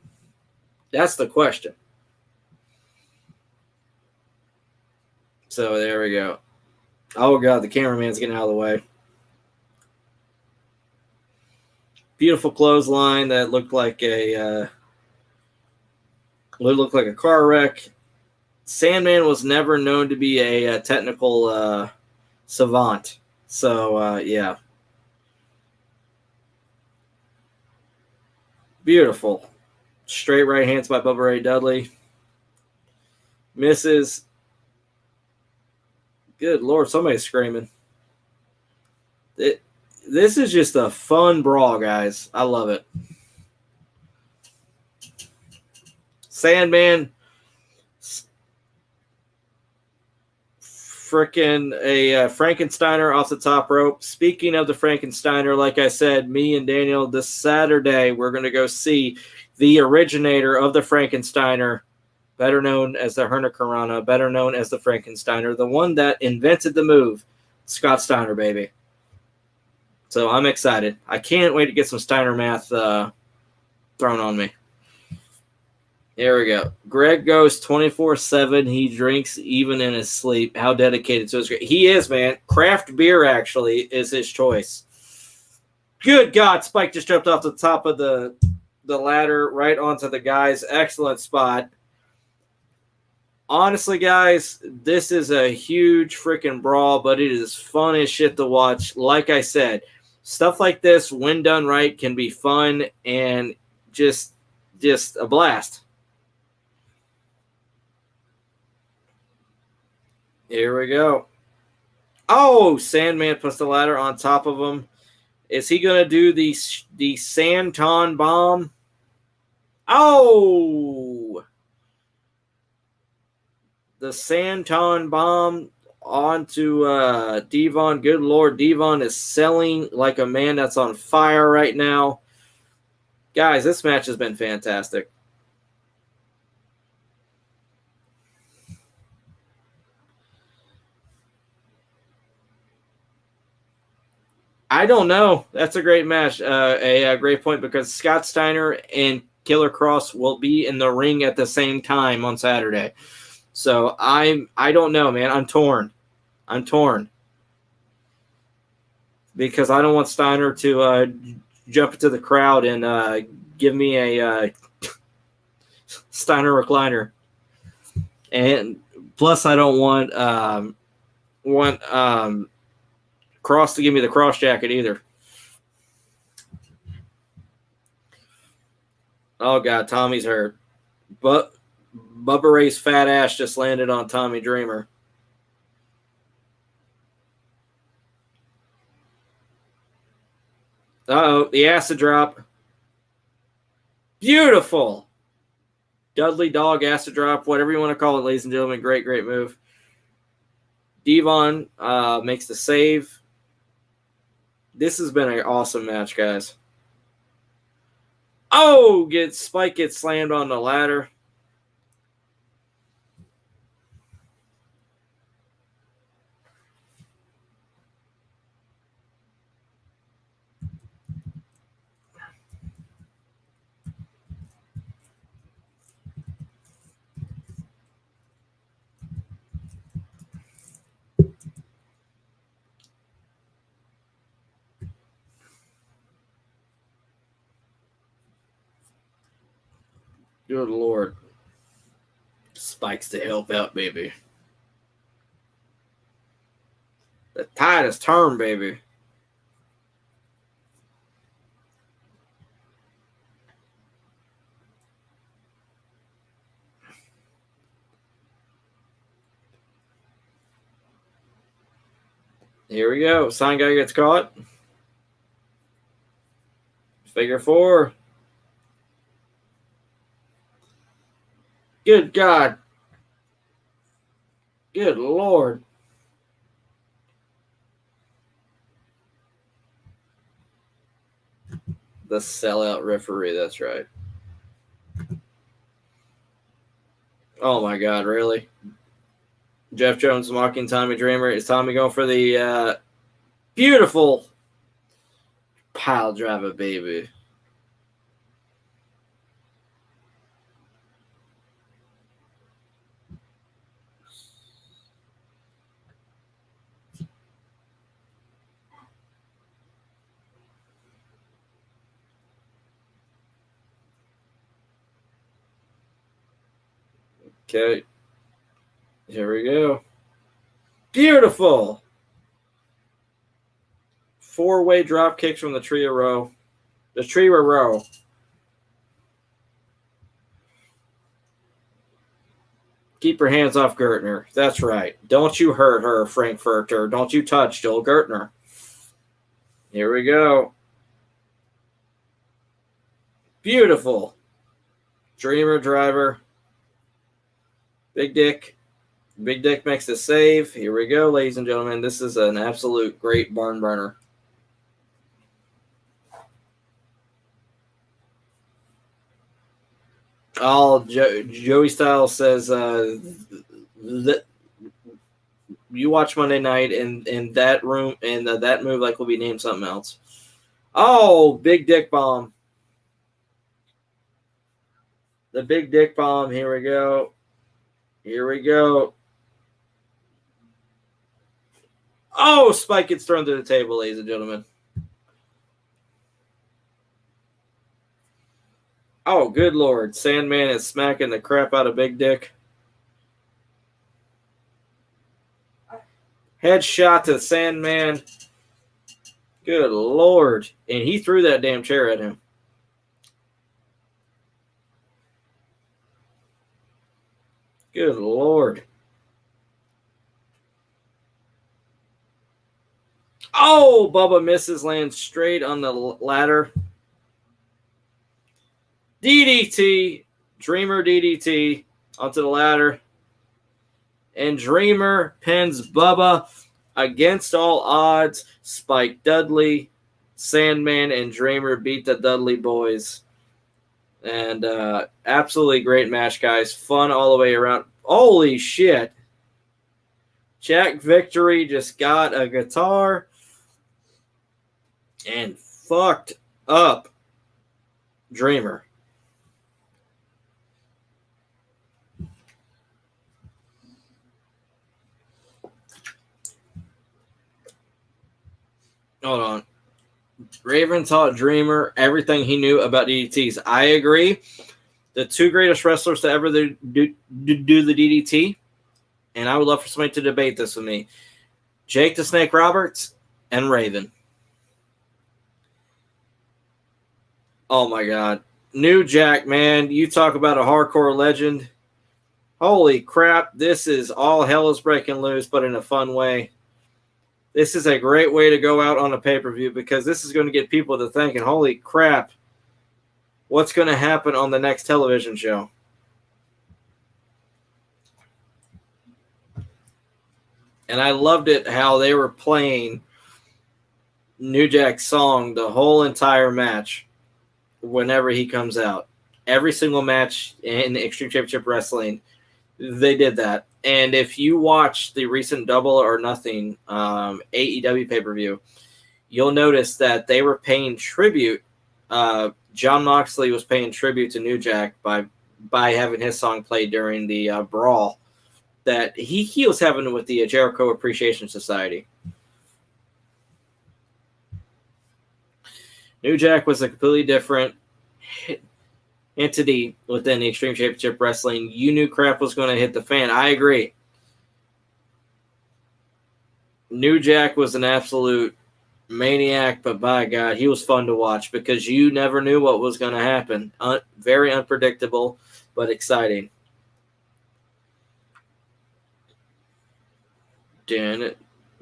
Speaker 1: That's the question. So there we go. Oh God, the cameraman's getting out of the way. Beautiful clothesline that looked like a car wreck. Sandman was never known to be a technical savant. So, yeah. Beautiful. Straight right hands by Bubba Ray Dudley. Misses. Good Lord, somebody's screaming. This is just a fun brawl, guys. I love it. Sandman freaking a Frankensteiner off the top rope. Speaking of the Frankensteiner, like I said, me and Daniel this Saturday, we're going to go see the originator of the Frankensteiner, better known as the Hurricanrana, better known as the Frankensteiner, the one that invented the move, Scott Steiner, baby. So I'm excited. I can't wait to get some Steiner math thrown on me. Here we go. Greg goes 24/7. He drinks even in his sleep. How dedicated to his... He is, man. Craft beer, actually, is his choice. Good God. Spike just jumped off the top of the ladder right onto the guy's excellent spot. Honestly, guys, this is a huge freaking brawl, but it is fun as shit to watch. Like I said, stuff like this, when done right, can be fun and just a blast. Here we go. Oh, Sandman puts the ladder on top of him. Is he going to do the Santon bomb? Oh! The Santon bomb onto Devon. Good Lord, Devon is selling like a man that's on fire right now. Guys, this match has been fantastic. I don't know. That's a great match. A great point because Scott Steiner and Killer Cross will be in the ring at the same time on Saturday. So I don't know, man. I'm torn. Because I don't want Steiner to jump into the crowd and give me a Steiner recliner. And plus I don't want Cross to give me the cross jacket either. Oh, God, Tommy's hurt. But Bubba Ray's fat ass just landed on Tommy Dreamer. Uh-oh, the acid drop. Beautiful. Dudley dog acid drop, whatever you want to call it, ladies and gentlemen. Great, great move. Devon makes the save. This has been an awesome match, guys. Oh, Spike gets slammed on the ladder. Good Lord. Spikes to help out, baby. The tide has turned, baby. Here we go. Sign guy gets caught. Figure 4. Good God. Good Lord. The sellout referee, that's right. Oh my God, really? Jeff Jones mocking Tommy Dreamer. Is Tommy going for the beautiful pile driver, baby? Okay. Here we go. Beautiful. 4-way drop kicks from the trio row. The trio row. Keep your hands off Gertner. That's right. Don't you hurt her, Frankfurter. Don't you touch Joel Gertner. Here we go. Beautiful. Dreamer driver. Big Dick. Big Dick makes the save. Here we go, ladies and gentlemen. This is an absolute great barn burner. Joey Styles says that you watch Monday night in that room, and that move like will be named something else. Oh, big dick bomb. The big dick bomb. Here we go. Here we go. Oh, Spike gets thrown to the table, ladies and gentlemen. Oh, good Lord. Sandman is smacking the crap out of Big Dick. Headshot to Sandman. Good Lord. And he threw that damn chair at him. Good Lord. Oh, Bubba misses, lands straight on the ladder. DDT. Dreamer DDT onto the ladder. And Dreamer pins Bubba against all odds. Spike Dudley, Sandman, and Dreamer beat the Dudley boys. And absolutely great match, guys. Fun all the way around. Holy shit. Jack Victory just got a guitar and fucked up Dreamer. Hold on. Raven taught Dreamer everything he knew about DDTs. I agree. The two greatest wrestlers to ever do the DDT, and I would love for somebody to debate this with me. Jake the Snake Roberts and Raven. Oh my God. New Jack, man. You talk about a hardcore legend. Holy crap. This is all hell is breaking loose, but in a fun way. This is a great way to go out on a pay-per-view because this is going to get people to thinking, holy crap, what's going to happen on the next television show? And I loved it how they were playing New Jack's song the whole entire match whenever he comes out. Every single match in Extreme Championship Wrestling, they did that. And if you watch the recent Double or Nothing AEW pay-per-view, you'll notice that they were paying tribute. John Moxley was paying tribute to New Jack by having his song played during the brawl that he was having with the Jericho Appreciation Society. New Jack was a completely different entity within the Extreme Championship Wrestling. You knew crap was going to hit the fan. I agree. New Jack was an absolute maniac, but by God, he was fun to watch because you never knew what was going to happen. Very unpredictable, but exciting.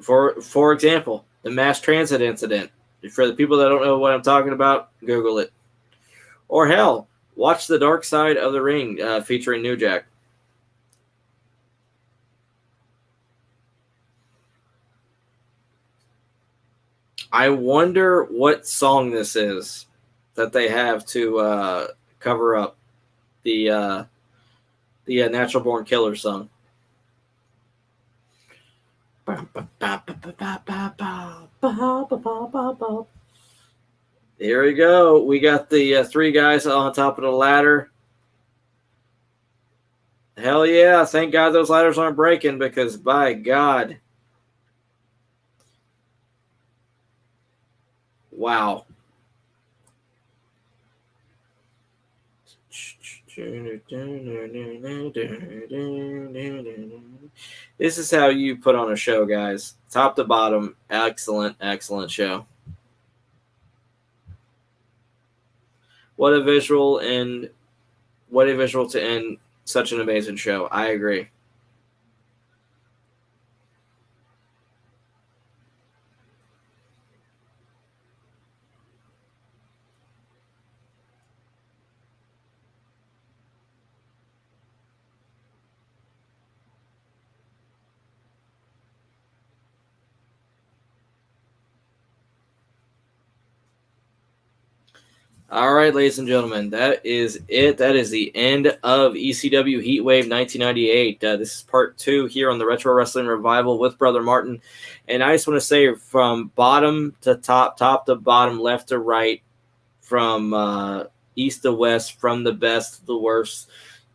Speaker 1: For example, the mass transit incident. For the people that don't know what I'm talking about, Google it. Or hell, watch The Dark Side of the Ring featuring New Jack. I wonder what song this is that they have to cover up the Natural Born Killer song. Here we go. We got the three guys on top of the ladder. Hell yeah. Thank God those ladders aren't breaking because by God. Wow. This is how you put on a show, guys. Top to bottom, excellent, excellent show. What a visual to end such an amazing show. I agree. All right, ladies and gentlemen, that is it. That is the end of ECW Heatwave 1998. This is part 2 here on the Retro Wrestling Revival with Brother Martin. And I just want to say from bottom to top, top to bottom, left to right, from east to west, from the best to the worst,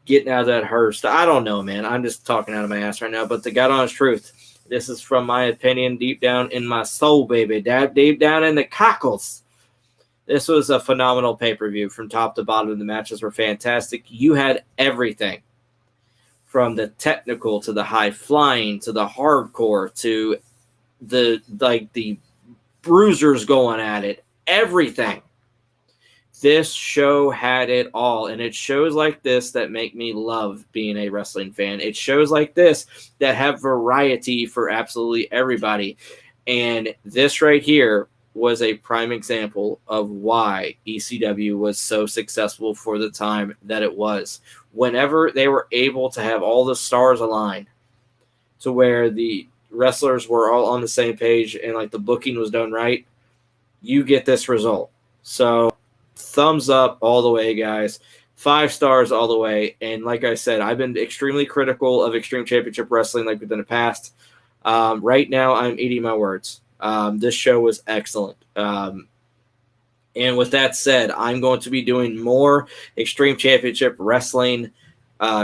Speaker 1: getting out of that hearse. I don't know, man. I'm just talking out of my ass right now. But the God honest truth, this is from my opinion, deep down in my soul, baby. Deep down in the cockles. This was a phenomenal pay-per-view from top to bottom. The matches were fantastic. You had everything from the technical to the high-flying to the hardcore to the bruisers going at it. Everything. This show had it all, and it's shows like this that make me love being a wrestling fan. It's shows like this that have variety for absolutely everybody, and this right here was a prime example of why ECW was so successful for the time that it was. Whenever they were able to have all the stars aligned to where the wrestlers were all on the same page and like the booking was done right, you get this result. So thumbs up all the way, guys. 5 stars all the way. And like I said, I've been extremely critical of Extreme Championship Wrestling like we've done in the past. Right now, I'm eating my words. This show was excellent. And with that said, I'm going to be doing more Extreme Championship Wrestling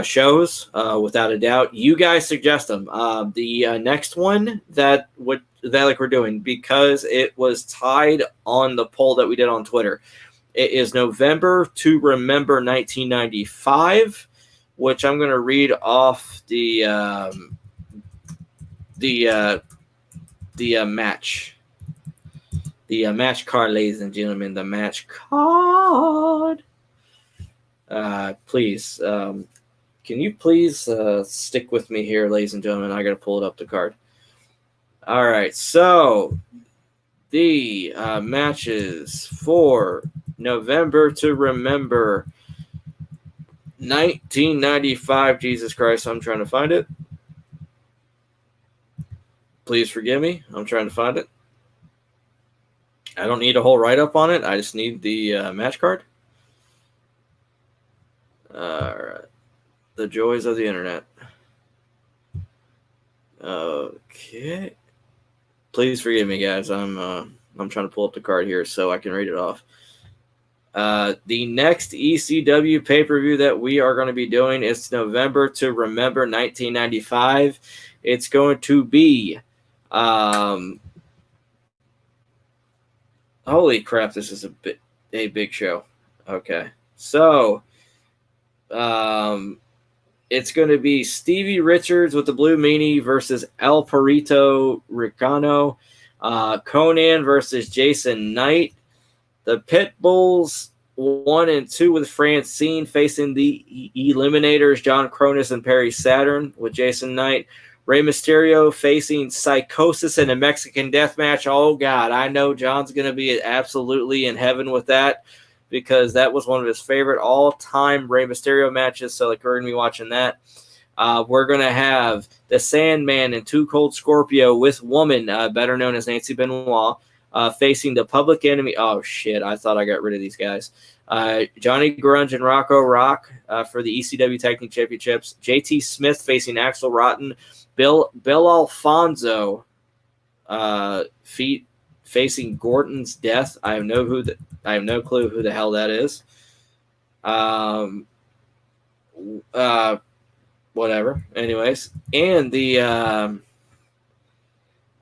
Speaker 1: shows, without a doubt. You guys suggest them. The next one that we're doing, because it was tied on the poll that we did on Twitter. It is November to Remember 1995, which I'm going to read off the match. the match card, ladies and gentlemen, the match card. Please, can you please stick with me here, ladies and gentlemen? I got to pull it up, the card. All right, so the matches for November to Remember 1995. Jesus Christ, I'm trying to find it. Please forgive me. I'm trying to find it. I don't need a whole write-up on it. I just need the match card. All right. The joys of the internet. Okay. Please forgive me, guys. I'm trying to pull up the card here so I can read it off. The next ECW pay-per-view that we are going to be doing is November to Remember 1995. It's going to be holy crap, this is a big show. Okay. So it's going to be Stevie Richards with the Blue Meanie versus El Perito Ricano. Conan versus Jason Knight. The Pitbulls 1 and 2 with Francine facing the Eliminators, John Cronus and Perry Saturn with Jason Knight. Rey Mysterio facing Psychosis in a Mexican death match. Oh, God, I know John's going to be absolutely in heaven with that because that was one of his favorite all-time Rey Mysterio matches, so like, we're going to be watching that. We're going to have the Sandman and Too Cold Scorpio with Woman, better known as Nancy Benoit, facing the Public Enemy. Oh, shit, I thought I got rid of these guys. Johnny Grunge and Rocco Rock for the ECW Tag Team Championships. JT Smith facing Axel Rotten. Bill Alfonso facing Gordon's Death. I have no clue who the hell that is. Whatever. Anyways, and the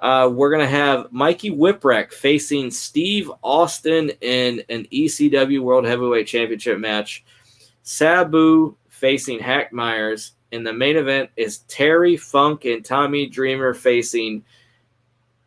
Speaker 1: we're gonna have Mikey Whipwreck facing Steve Austin in an ECW World Heavyweight Championship match. Sabu facing Hack Myers. And the main event is Terry Funk and Tommy Dreamer facing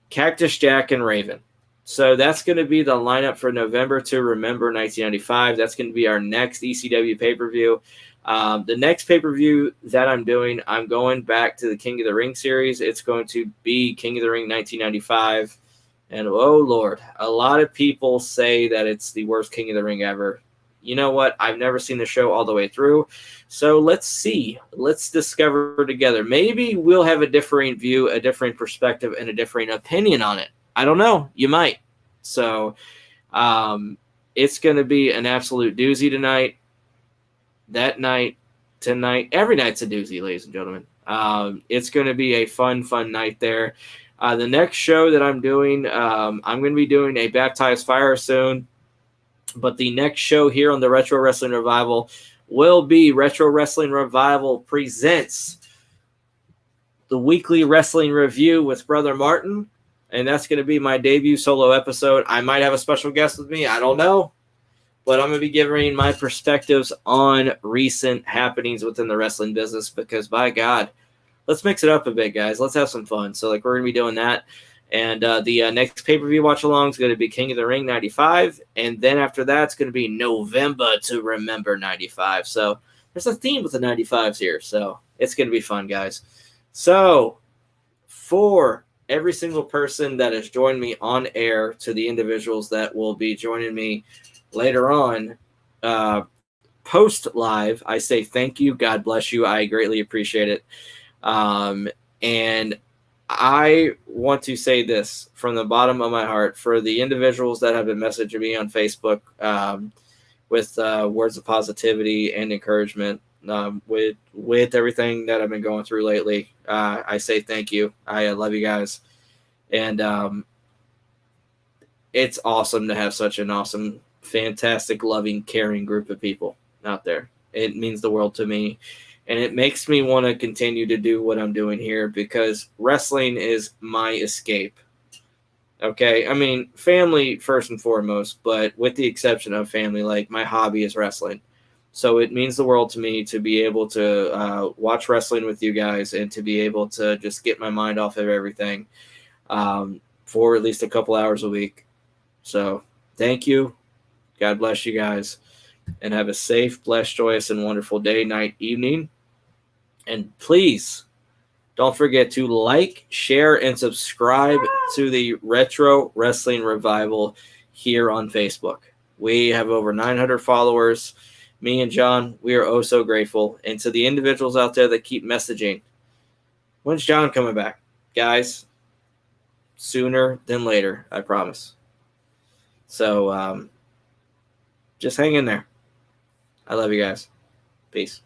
Speaker 1: Cactus Jack and Raven. So that's going to be the lineup for November to Remember 1995. That's going to be our next ECW pay-per-view. The next pay-per-view that I'm doing, I'm going back to the King of the Ring series. It's going to be King of the Ring 1995. And, oh, Lord, a lot of people say that it's the worst King of the Ring ever. You know what? I've never seen the show all the way through. So let's see. Let's discover together. Maybe we'll have a differing view, a different perspective, and a differing opinion on it. I don't know. You might. So it's going to be an absolute doozy tonight. That night, tonight, every night's a doozy, ladies and gentlemen. It's going to be a fun night there. The next show that I'm doing, I'm going to be doing a Baptized Fire soon. But the next show here on the Retro Wrestling Revival will be Retro Wrestling Revival presents the weekly wrestling review with Brother Martin. And that's going to be my debut solo episode. I might have a special guest with me. I don't know. But I'm going to be giving my perspectives on recent happenings within the wrestling business because, by God, let's mix it up a bit, guys. Let's have some fun. So, like, we're going to be doing that. And the next pay-per-view watch-along is going to be King of the Ring 95. And then after that, it's going to be November to Remember 95. So there's a theme with the 95s here. So it's going to be fun, guys. So for every single person that has joined me on air to the individuals that will be joining me later on post-live, I say thank you. God bless you. I greatly appreciate it. And I want to say this from the bottom of my heart for the individuals that have been messaging me on Facebook with words of positivity and encouragement with everything that I've been going through lately. I say thank you. I love you guys. And it's awesome to have such an awesome, fantastic, loving, caring group of people out there. It means the world to me. And it makes me want to continue to do what I'm doing here because wrestling is my escape. Okay? I mean, family first and foremost, but with the exception of family, like my hobby is wrestling. So it means the world to me to be able to watch wrestling with you guys and to be able to just get my mind off of everything for at least a couple hours a week. So thank you. God bless you guys. And have a safe, blessed, joyous, and wonderful day, night, evening. And please don't forget to like, share, and subscribe to the Retro Wrestling Revival here on Facebook. We have over 900 followers. Me and John, we are oh so grateful. And to the individuals out there that keep messaging, when's John coming back? Guys, sooner than later, I promise. So just hang in there. I love you guys. Peace.